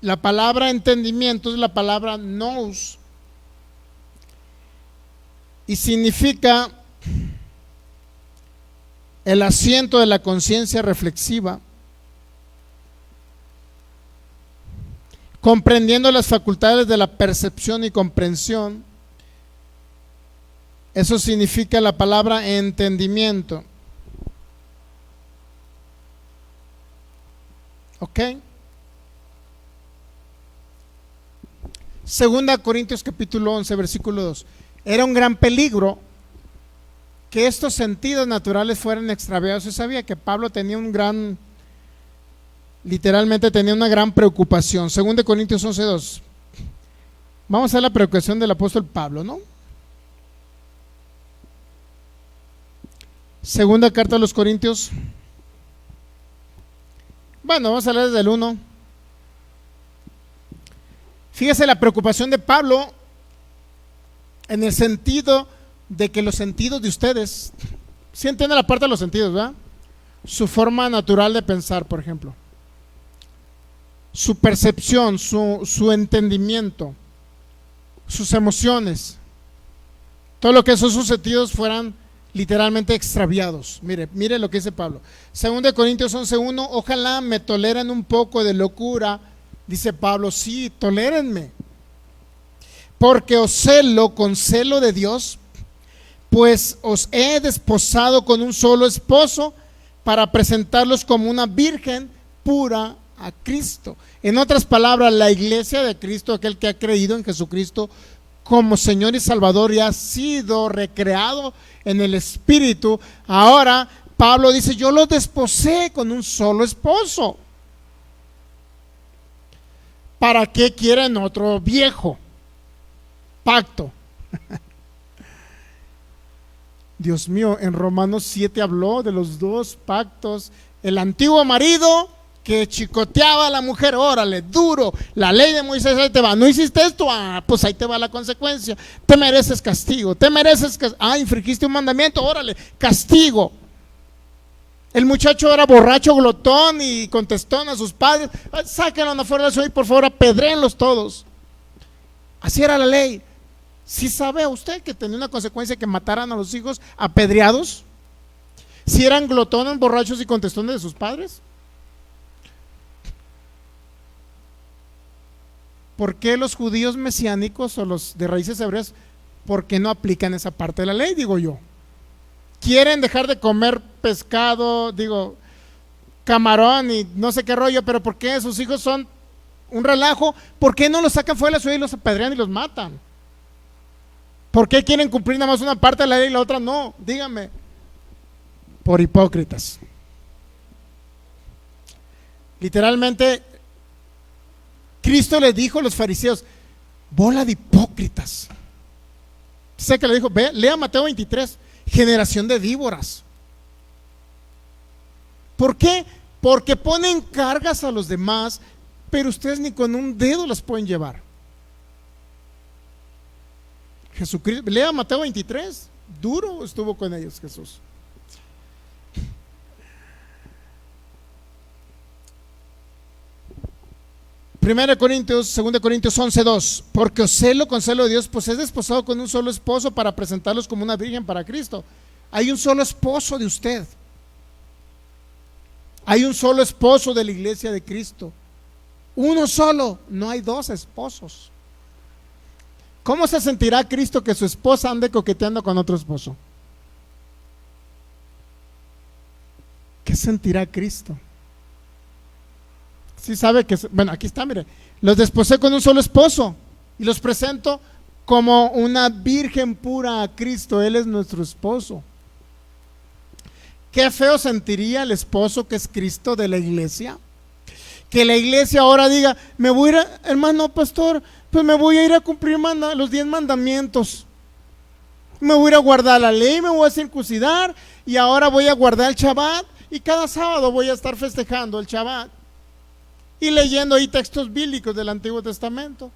La palabra entendimiento es la palabra nous, y significa el asiento de la conciencia reflexiva, comprendiendo las facultades de la percepción y comprensión. Eso significa la palabra entendimiento. ¿Ok? Segunda Corintios capítulo 11, versículo 2. Era un gran peligro que estos sentidos naturales fueran extraviados. Se sabía que Pablo tenía literalmente tenía una gran preocupación. Segunda Corintios 11, 2. Vamos a ver la preocupación del apóstol Pablo, ¿no? Segunda carta a los Corintios. Bueno, vamos a leer desde el 1. Fíjese la preocupación de Pablo en el sentido de que los sentidos de ustedes, ¿sí entiende la parte de los sentidos, verdad? Su forma natural de pensar, por ejemplo, su percepción, su entendimiento, sus emociones, todo lo que esos sus sentidos fueran literalmente extraviados. Mire lo que dice Pablo. 2 Corintios 11:1. Ojalá me toleren un poco de locura, dice Pablo. Sí, tolérenme, porque os celo con celo de Dios, pues os he desposado con un solo esposo para presentarlos como una virgen pura a Cristo. En otras palabras, la iglesia de Cristo, aquel que ha creído en Jesucristo como Señor y Salvador y ha sido recreado en el Espíritu, ahora Pablo dice: yo los desposé con un solo esposo. ¿Para qué quieren otro viejo pacto? Dios mío, en Romanos 7 habló de los dos pactos. El antiguo marido que chicoteaba a la mujer, órale, duro, la ley de Moisés, ahí te va, no hiciste esto, pues ahí te va la consecuencia, te mereces castigo, infringiste un mandamiento, órale, castigo. El muchacho era borracho, glotón y contestón a sus padres: sáquenlo afuera de su y por favor apedréenlos todos. Así era la ley. ¿Sí sabe usted que tenía una consecuencia que mataran a los hijos apedreados si eran glotones, borrachos y contestones de sus padres? ¿Por qué los judíos mesiánicos o los de raíces hebreas, por qué no aplican esa parte de la ley, digo yo? Quieren dejar de comer pescado, camarón y no sé qué rollo, pero ¿por qué sus hijos son un relajo? ¿Por qué no los sacan fuera de la ciudad y los apedrean y los matan? ¿Por qué quieren cumplir nada más una parte de la ley y la otra no? Dígame. Por hipócritas. Literalmente, Cristo les dijo a los fariseos: bola de hipócritas. ¿Sé que le dijo? Lea Mateo 23. Generación de víboras. ¿Por qué? Porque ponen cargas a los demás, pero ustedes ni con un dedo las pueden llevar. Jesucristo, lea Mateo 23. Duro estuvo con ellos Jesús. Primera Corintios, 2 Corintios 11:2. Porque os celo con celo de Dios, pues es desposado con un solo esposo para presentarlos como una virgen para Cristo. Hay un solo esposo de usted. Hay un solo esposo de la iglesia de Cristo. Uno solo, no hay dos esposos. ¿Cómo se sentirá Cristo que su esposa ande coqueteando con otro esposo? ¿Qué sentirá Cristo? Sí sabe que, bueno, aquí está, mire, los desposé con un solo esposo y los presento como una virgen pura a Cristo. Él es nuestro esposo. Qué feo sentiría el esposo que es Cristo de la iglesia. Que la iglesia ahora diga: me voy a ir hermano pastor, pues me voy a ir a cumplir los 10 mandamientos. Me voy a ir a guardar la ley, me voy a circuncidar y ahora voy a guardar el Shabbat y cada sábado voy a estar festejando el Shabbat y leyendo ahí textos bíblicos del Antiguo Testamento.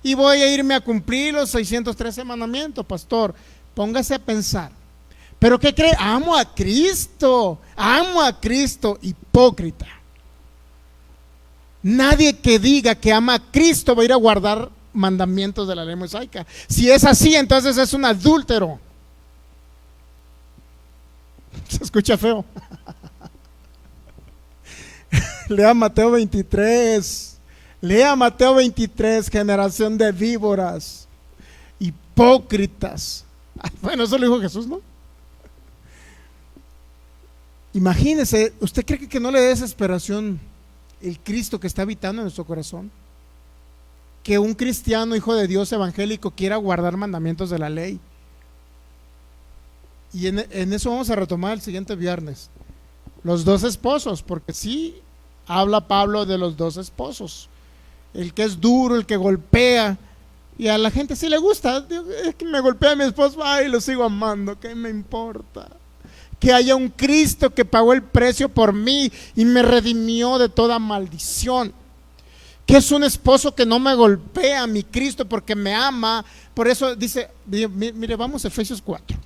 Y voy a irme a cumplir los 613 mandamientos. Pastor, póngase a pensar. ¿Pero qué cree? Amo a Cristo, hipócrita. Nadie que diga que ama a Cristo va a ir a guardar mandamientos de la ley mosaica. Si es así, entonces es un adúltero. Se escucha feo. Lea Mateo 23. Lea Mateo 23, generación de víboras, hipócritas. Bueno, eso lo dijo Jesús, ¿no? Imagínese, ¿usted cree que no le dé desesperación el Cristo que está habitando en nuestro corazón. Que un cristiano, hijo de Dios, evangélico, quiera guardar mandamientos de la ley. Y en eso vamos a retomar el siguiente viernes. Los dos esposos, porque sí habla Pablo de los dos esposos. El que es duro, el que golpea. Y a la gente sí le gusta. Es que me golpea a mi esposo, ay, lo sigo amando, ¿qué me importa? Que haya un Cristo que pagó el precio por mí y me redimió de toda maldición. Que es un esposo que no me golpea, mi Cristo, porque me ama. Por eso dice, mire, vamos a Efesios 4.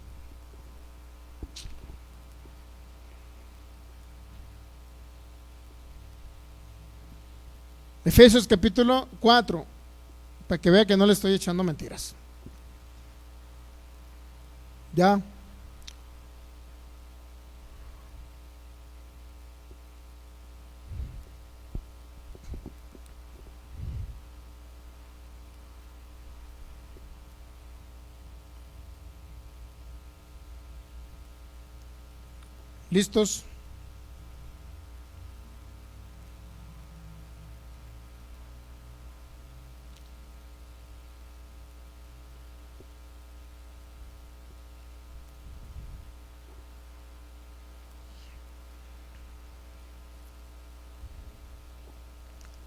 Efesios capítulo 4, para que vea que no le estoy echando mentiras. Ya. ¿Listos?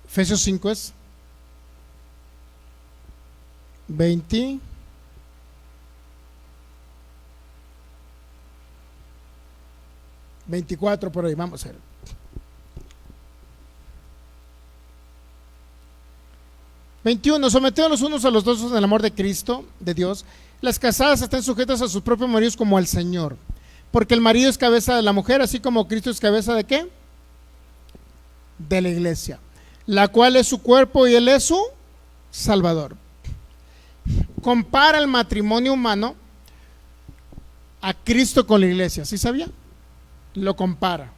Efesios 5 es 20. 24 por ahí, vamos a ver. Someteos los unos a los otros en el amor de Cristo, de Dios. Las casadas estén sujetas a sus propios maridos como al Señor. Porque el marido es cabeza de la mujer, así como Cristo es cabeza ¿de qué? De la iglesia, la cual es su cuerpo y él es su Salvador. Compara el matrimonio humano a Cristo con la iglesia, ¿sí sabía? Lo compara.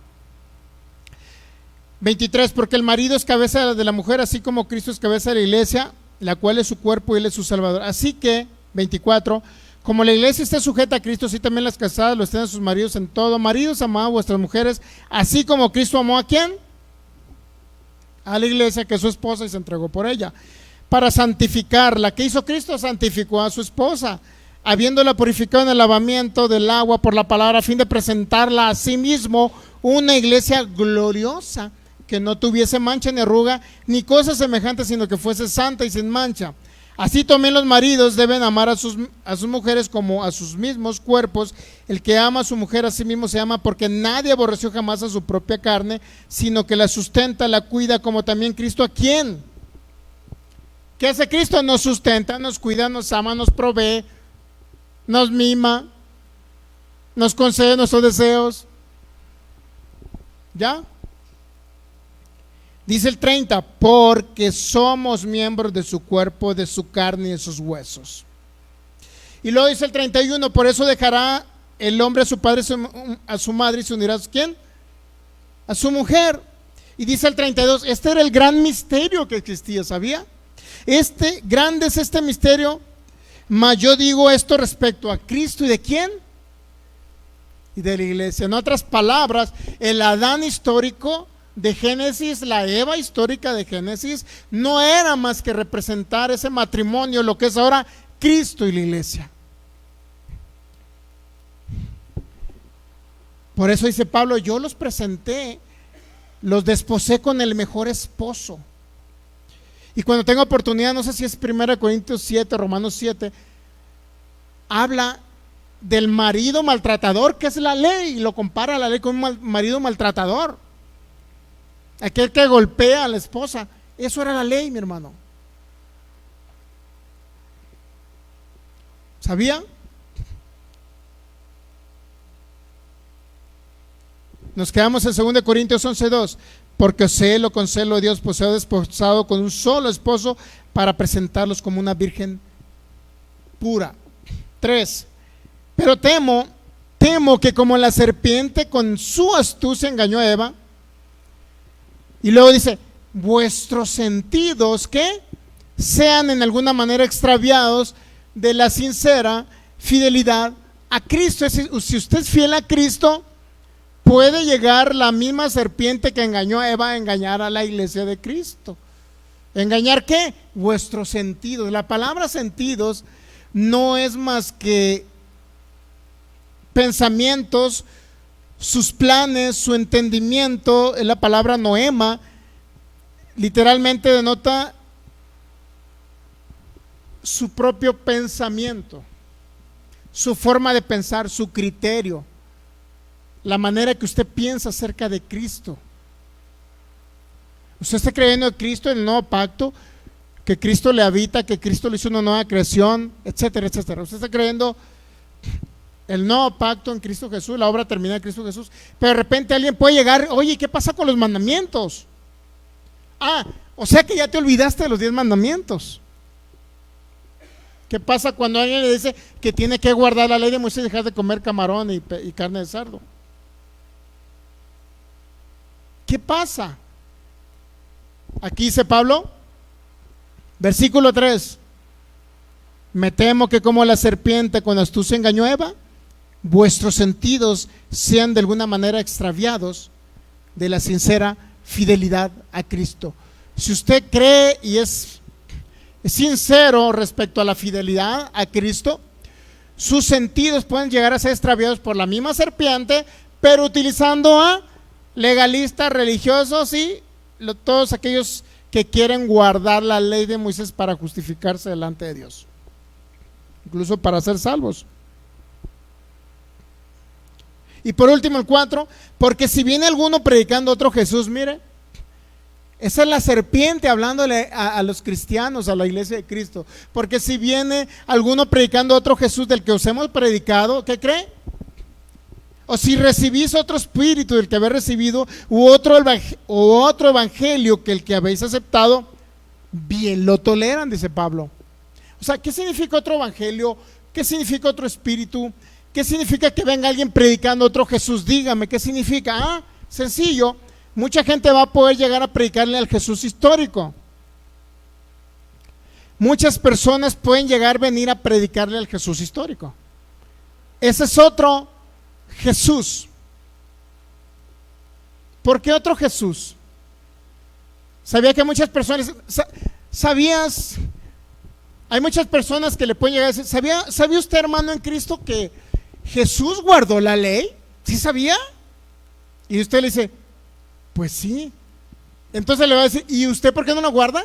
23, porque el marido es cabeza de la mujer, así como Cristo es cabeza de la iglesia, la cual es su cuerpo y él es su Salvador. Así que, 24, como la iglesia está sujeta a Cristo, así también las casadas lo estén a sus maridos en todo. Maridos, amad a vuestras mujeres, así como Cristo amó ¿a quién? A la iglesia, que es su esposa, y se entregó por ella, para santificarla. ¿Qué hizo Cristo? Santificó a su esposa, habiéndola purificado en el lavamiento del agua por la palabra, a fin de presentarla a sí mismo una iglesia gloriosa, que no tuviese mancha ni arruga ni cosa semejante, sino que fuese santa y sin mancha. Así también los maridos deben amar a sus mujeres como a sus mismos cuerpos. El que ama a su mujer a sí mismo se ama, porque nadie aborreció jamás a su propia carne, sino que la sustenta, la cuida, como también Cristo. ¿A quién? ¿Qué hace Cristo? Nos sustenta, nos cuida, nos ama, nos provee, nos mima, nos concede nuestros deseos. ¿Ya? Dice el 30, porque somos miembros de su cuerpo, de su carne y de sus huesos. Y luego dice el 31, por eso dejará el hombre a su padre, a su madre, y se unirá ¿a quién? A su mujer. Y dice el 32, este era el gran misterio que existía, ¿sabía? Grande es este misterio, mas yo digo esto respecto a Cristo, ¿y de quién? Y de la iglesia. En otras palabras, el Adán histórico de Génesis, la Eva histórica de Génesis, no era más que representar ese matrimonio, lo que es ahora Cristo y la iglesia. Por eso dice Pablo, yo los presenté, los desposé con el mejor esposo. Y cuando tenga oportunidad, no sé si es 1 Corintios 7, Romanos 7, habla del marido maltratador, que es la ley, y lo compara a la ley con un marido maltratador. Aquel que golpea a la esposa, eso era la ley, mi hermano. ¿Sabía? Nos quedamos en 2 Corintios 11:2, porque celo con celo de Dios, pues se ha desposado con un solo esposo para presentarlos como una virgen pura. 3, pero temo que como la serpiente con su astucia engañó a Eva. Y luego dice, vuestros sentidos que sean en alguna manera extraviados de la sincera fidelidad a Cristo. Si usted es fiel a Cristo, puede llegar la misma serpiente que engañó a Eva a engañar a la iglesia de Cristo. ¿Engañar qué? Vuestros sentidos. La palabra sentidos no es más que pensamientos, sus planes, su entendimiento. Es la palabra noema, literalmente denota su propio pensamiento, su forma de pensar, su criterio, la manera que usted piensa acerca de Cristo. Usted está creyendo en Cristo, en el nuevo pacto, que Cristo le habita, que Cristo le hizo una nueva creación, etcétera, etcétera. Usted está creyendo el nuevo pacto en Cristo Jesús, la obra terminada en Cristo Jesús, pero de repente alguien puede llegar, oye, ¿qué pasa con los mandamientos? Ah, o sea que ya te olvidaste de los 10 mandamientos. ¿Qué pasa cuando alguien le dice que tiene que guardar la ley de Moisés y dejar de comer camarón y carne de cerdo? ¿Qué pasa? Aquí dice Pablo, versículo 3: me temo que como la serpiente con astucia engañó a Eva, vuestros sentidos sean de alguna manera extraviados de la sincera fidelidad a Cristo. Si usted cree y es sincero respecto a la fidelidad a Cristo, sus sentidos pueden llegar a ser extraviados por la misma serpiente, pero utilizando a legalistas, religiosos y todos aquellos que quieren guardar la ley de Moisés para justificarse delante de Dios, incluso para ser salvos. Y por último el 4, porque si viene alguno predicando otro Jesús, mire, esa es la serpiente hablándole a los cristianos, a la iglesia de Cristo. Porque si viene alguno predicando otro Jesús del que os hemos predicado, ¿qué cree? O si recibís otro espíritu del que habéis recibido, u otro evangelio que el que habéis aceptado, bien lo toleran, dice Pablo. O sea, ¿qué significa otro evangelio? ¿Qué significa otro espíritu? ¿Qué significa que venga alguien predicando otro Jesús? Dígame, ¿qué significa? Ah, sencillo. Mucha gente va a poder llegar a predicarle al Jesús histórico. Muchas personas pueden llegar a venir a predicarle al Jesús histórico. Ese es otro Jesús. ¿Por qué otro Jesús? Sabía que muchas personas, ¿sabías? Hay muchas personas que le pueden llegar a decir, ¿sabía usted, hermano en Cristo, que Jesús guardó la ley? ¿Sí sabía? Y usted le dice, pues sí. Entonces le va a decir, ¿y usted por qué no lo guarda?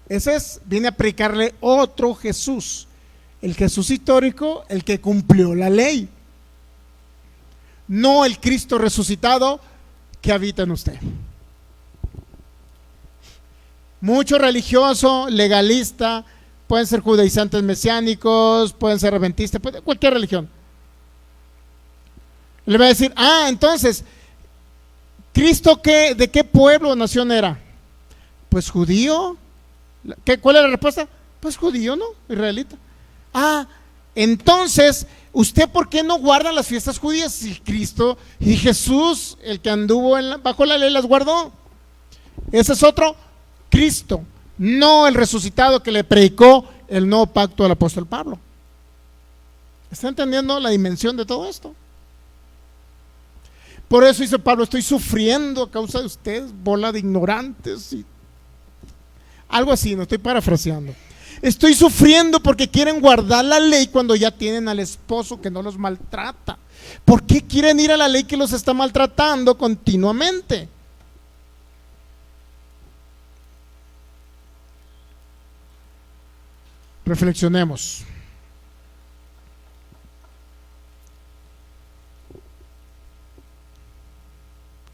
Ese viene a predicarle otro Jesús, el Jesús histórico, el que cumplió la ley, no el Cristo resucitado que habita en usted. Mucho religioso, legalista, pueden ser judaizantes mesiánicos, pueden ser adventistas, cualquier religión. Le va a decir, entonces, ¿Cristo de qué pueblo o nación era? Pues judío. ¿Cuál es la respuesta? Pues judío, ¿no? Israelita. Entonces, ¿usted por qué no guarda las fiestas judías? Si Cristo y Jesús, el que anduvo bajo la ley, las guardó. Ese es otro Cristo, no el resucitado que le predicó el nuevo pacto al apóstol Pablo. ¿Está entendiendo la dimensión de todo esto? Por eso dice Pablo, estoy sufriendo a causa de ustedes, bola de ignorantes, y algo así, no estoy parafraseando. Estoy sufriendo porque quieren guardar la ley cuando ya tienen al esposo que no los maltrata. ¿Por qué quieren ir a la ley que los está maltratando continuamente? Reflexionemos.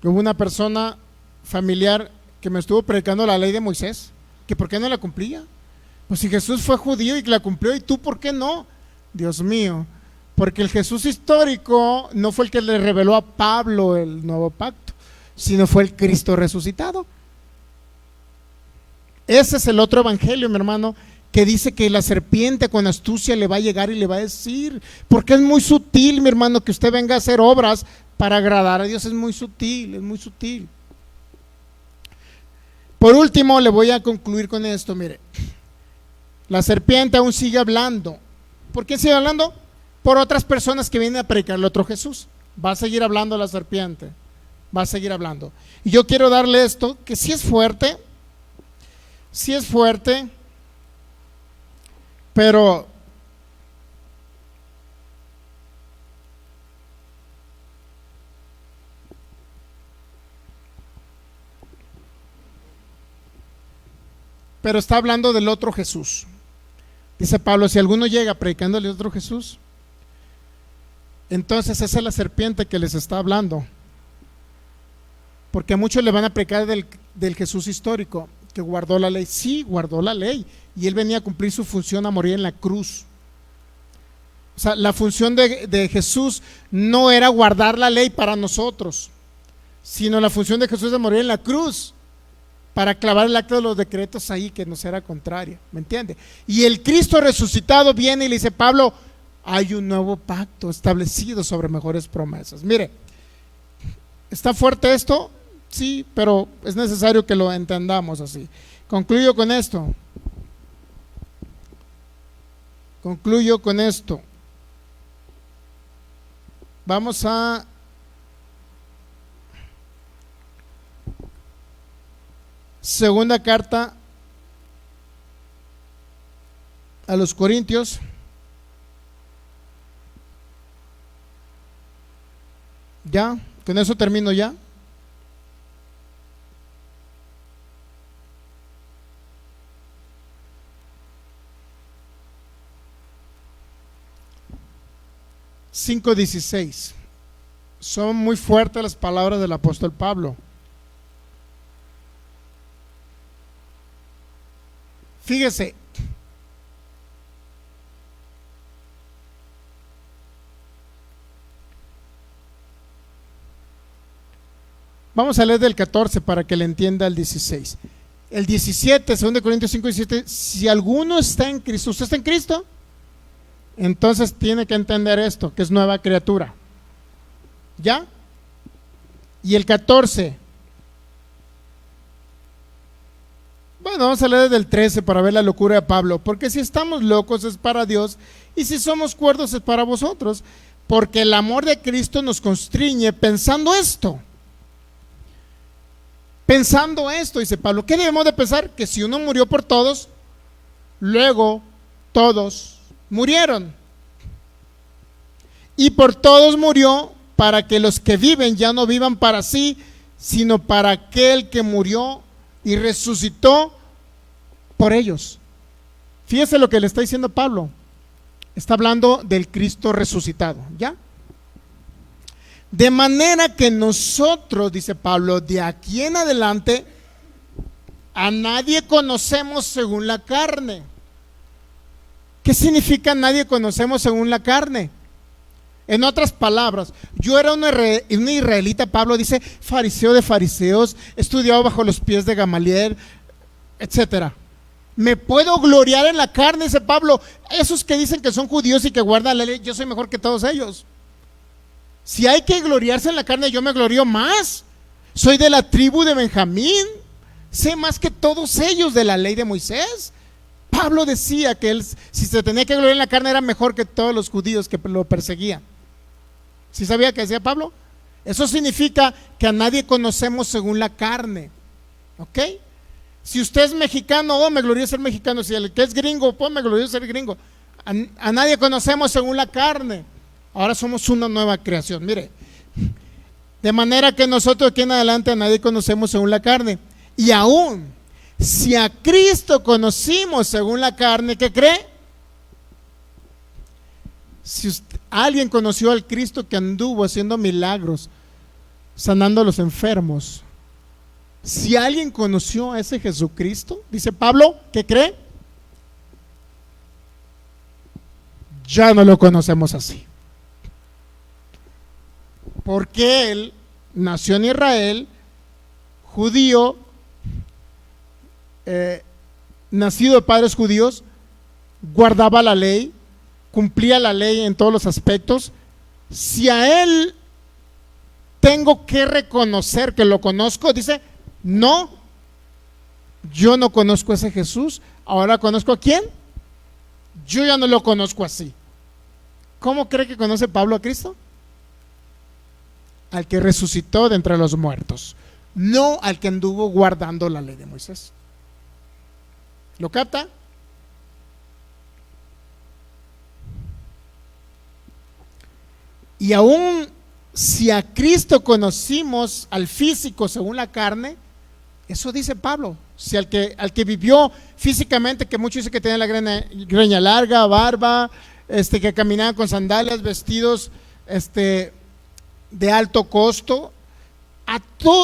Hubo una persona familiar que me estuvo predicando la ley de Moisés, que por qué no la cumplía. Pues si Jesús fue judío y la cumplió, ¿y tú por qué no? Dios mío, porque el Jesús histórico no fue el que le reveló a Pablo el nuevo pacto, sino fue el Cristo resucitado. Ese es el otro evangelio, mi hermano, que dice que la serpiente con astucia le va a llegar y le va a decir, porque es muy sutil, mi hermano, que usted venga a hacer obras para agradar a Dios. Es muy sutil, es muy sutil. Por último, le voy a concluir con esto, mire. La serpiente aún sigue hablando. ¿Por qué sigue hablando? Por otras personas que vienen a predicarle a otro Jesús. Va a seguir hablando la serpiente, va a seguir hablando. Y yo quiero darle esto, que sí es fuerte, pero está hablando del otro Jesús. Dice Pablo, si alguno llega predicándole otro Jesús, entonces esa es la serpiente que les está hablando. Porque a muchos le van a predicar del Jesús histórico, que guardó la ley. Sí, guardó la ley, y él venía a cumplir su función, a morir en la cruz. O sea, la función de Jesús no era guardar la ley para nosotros, sino la función de Jesús es morir en la cruz para clavar el acta de los decretos ahí, que nos era contraria, ¿me entiende? Y el Cristo resucitado viene y le dice, Pablo, hay un nuevo pacto establecido sobre mejores promesas. Mire, ¿está fuerte esto? Sí, pero es necesario que lo entendamos así. Concluyo con esto. Vamos a segunda carta a los Corintios. Ya, con eso termino ya. (5:16). Son muy fuertes las palabras del apóstol Pablo. Fíjese, vamos a leer del 14 para que le entienda el 16. El 17, 2 Corintios 5:17, si alguno está en Cristo, ¿usted está en Cristo? Entonces tiene que entender esto, que es nueva criatura. ¿Ya? Y el 14. Bueno, vamos a leer desde el 13 para ver la locura de Pablo. Porque si estamos locos es para Dios, y si somos cuerdos es para vosotros. Porque el amor de Cristo nos constriñe pensando esto, dice Pablo. ¿Qué debemos de pensar? Que si uno murió por todos, luego todos murieron. Y por todos murió, para que los que viven ya no vivan para sí, sino para aquel que murió y resucitó por ellos. Fíjese lo que le está diciendo Pablo. Está hablando del Cristo resucitado, ¿ya? De manera que nosotros, dice Pablo, de aquí en adelante a nadie conocemos según la carne. ¿Qué significa nadie conocemos según la carne? En otras palabras, yo era un israelita, Pablo dice, fariseo de fariseos, estudiado bajo los pies de Gamaliel, etcétera. Me puedo gloriar en la carne, dice Pablo. Esos que dicen que son judíos y que guardan la ley, yo soy mejor que todos ellos. Si hay que gloriarse en la carne, yo me glorío más. Soy de la tribu de Benjamín, sé más que todos ellos de la ley de Moisés. Pablo decía que él, si se tenía que gloriar en la carne, era mejor que todos los judíos que lo perseguían. ¿Sí sabía que decía Pablo? Eso significa que a nadie conocemos según la carne. ¿Ok? Si usted es mexicano, oh, me glorío ser mexicano. Si el que es gringo, pues me glorío ser gringo. A nadie conocemos según la carne. Ahora somos una nueva creación. Mire, de manera que nosotros aquí en adelante a nadie conocemos según la carne. Y aún, si a Cristo conocimos según la carne, ¿qué cree? Si alguien conoció al Cristo que anduvo haciendo milagros, sanando a los enfermos, si alguien conoció a ese Jesucristo, dice Pablo, ¿qué cree? Ya no lo conocemos así. Porque él nació en Israel, judío, nacido de padres judíos, guardaba la ley, cumplía la ley en todos los aspectos. Si a él tengo que reconocer que lo conozco, dice, no, yo no conozco a ese Jesús. Ahora conozco a quién. Yo ya no lo conozco así. ¿Cómo cree que conoce Pablo a Cristo? al que resucitó de entre los muertos, no al que anduvo guardando la ley de Moisés. ¿Lo capta? Y aún si a Cristo conocimos al físico según la carne, eso dice Pablo, si al que vivió físicamente, que muchos dicen que tenía la greña larga, barba, que caminaba con sandalias, vestidos de alto costo,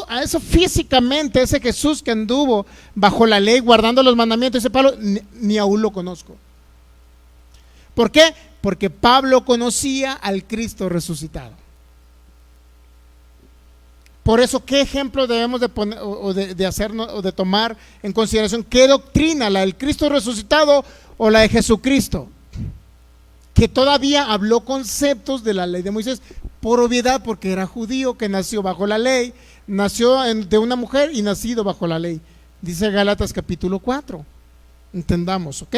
a eso físicamente, ese Jesús que anduvo bajo la ley, guardando los mandamientos, dice Pablo, ni aún lo conozco. ¿Por qué? Porque Pablo conocía al Cristo resucitado. Por eso, ¿qué ejemplo debemos de poner o de hacernos o de tomar en consideración? ¿Qué doctrina? ¿La del Cristo resucitado o la de Jesucristo? Que todavía habló conceptos de la ley de Moisés, por obviedad, porque era judío, que nació bajo la ley, nació de una mujer y nacido bajo la ley. Dice Gálatas capítulo 4. Entendamos, ¿ok?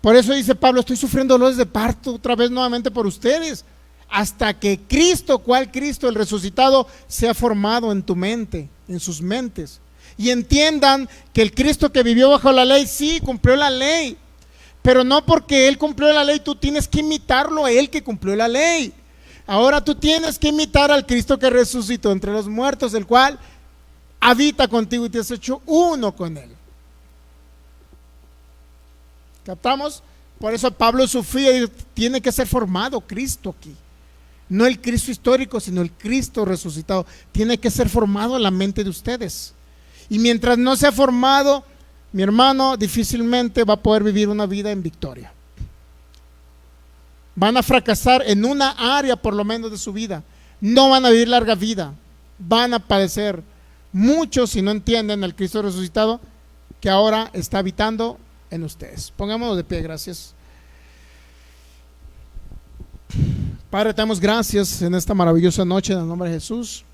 Por eso dice Pablo, estoy sufriendo dolores de parto otra vez nuevamente por ustedes, hasta que Cristo, ¿cuál Cristo? El resucitado, sea formado en tu mente, en sus mentes. Y entiendan que el Cristo que vivió bajo la ley, sí, cumplió la ley. Pero no porque Él cumplió la ley, tú tienes que imitarlo a Él que cumplió la ley. Ahora tú tienes que imitar al Cristo que resucitó entre los muertos, el cual habita contigo y te has hecho uno con Él. ¿Captamos? Por eso Pablo sufría y tiene que ser formado Cristo aquí. No el Cristo histórico, sino el Cristo resucitado. Tiene que ser formado en la mente de ustedes. Y mientras no sea formado, mi hermano difícilmente va a poder vivir una vida en victoria. Van a fracasar en una área por lo menos de su vida. No van a vivir larga vida. Van a padecer mucho si no entienden al Cristo resucitado que ahora está habitando en ustedes. Pongámonos de pie, gracias. Padre, te damos gracias en esta maravillosa noche en el nombre de Jesús.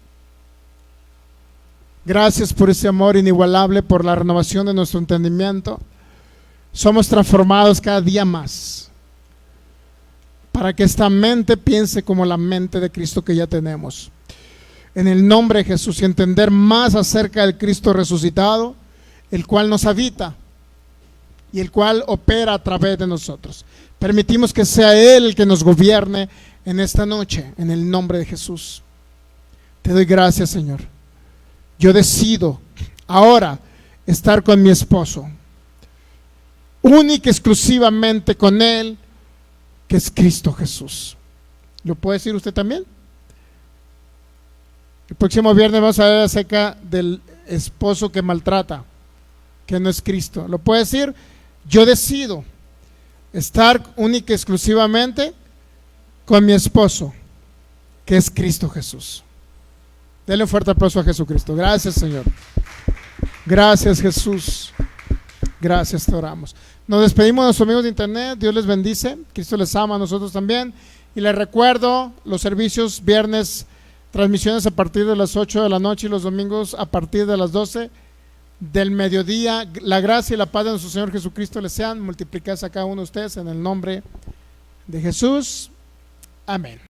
Gracias por ese amor inigualable, por la renovación de nuestro entendimiento. Somos transformados cada día más para que esta mente piense como la mente de Cristo que ya tenemos. En el nombre de Jesús, y entender más acerca del Cristo resucitado, el cual nos habita y el cual opera a través de nosotros. Permitimos que sea Él el que nos gobierne en esta noche, en el nombre de Jesús. Te doy gracias, Señor. Yo decido ahora estar con mi esposo, única y exclusivamente con Él, que es Cristo Jesús. ¿Lo puede decir usted también? El próximo viernes vamos a ver acerca del esposo que maltrata, que no es Cristo. ¿Lo puede decir? Yo decido estar única y exclusivamente con mi esposo, que es Cristo Jesús. Denle un fuerte aplauso a Jesucristo. Gracias, Señor. Gracias, Jesús. Gracias, te oramos. Nos despedimos de nuestros amigos de internet. Dios les bendice. Cristo les ama, a nosotros también. Y les recuerdo los servicios viernes, transmisiones a partir de las 8 de la noche y los domingos a partir de las 12 del mediodía. La gracia y la paz de nuestro Señor Jesucristo les sean multiplicadas a cada uno de ustedes en el nombre de Jesús. Amén.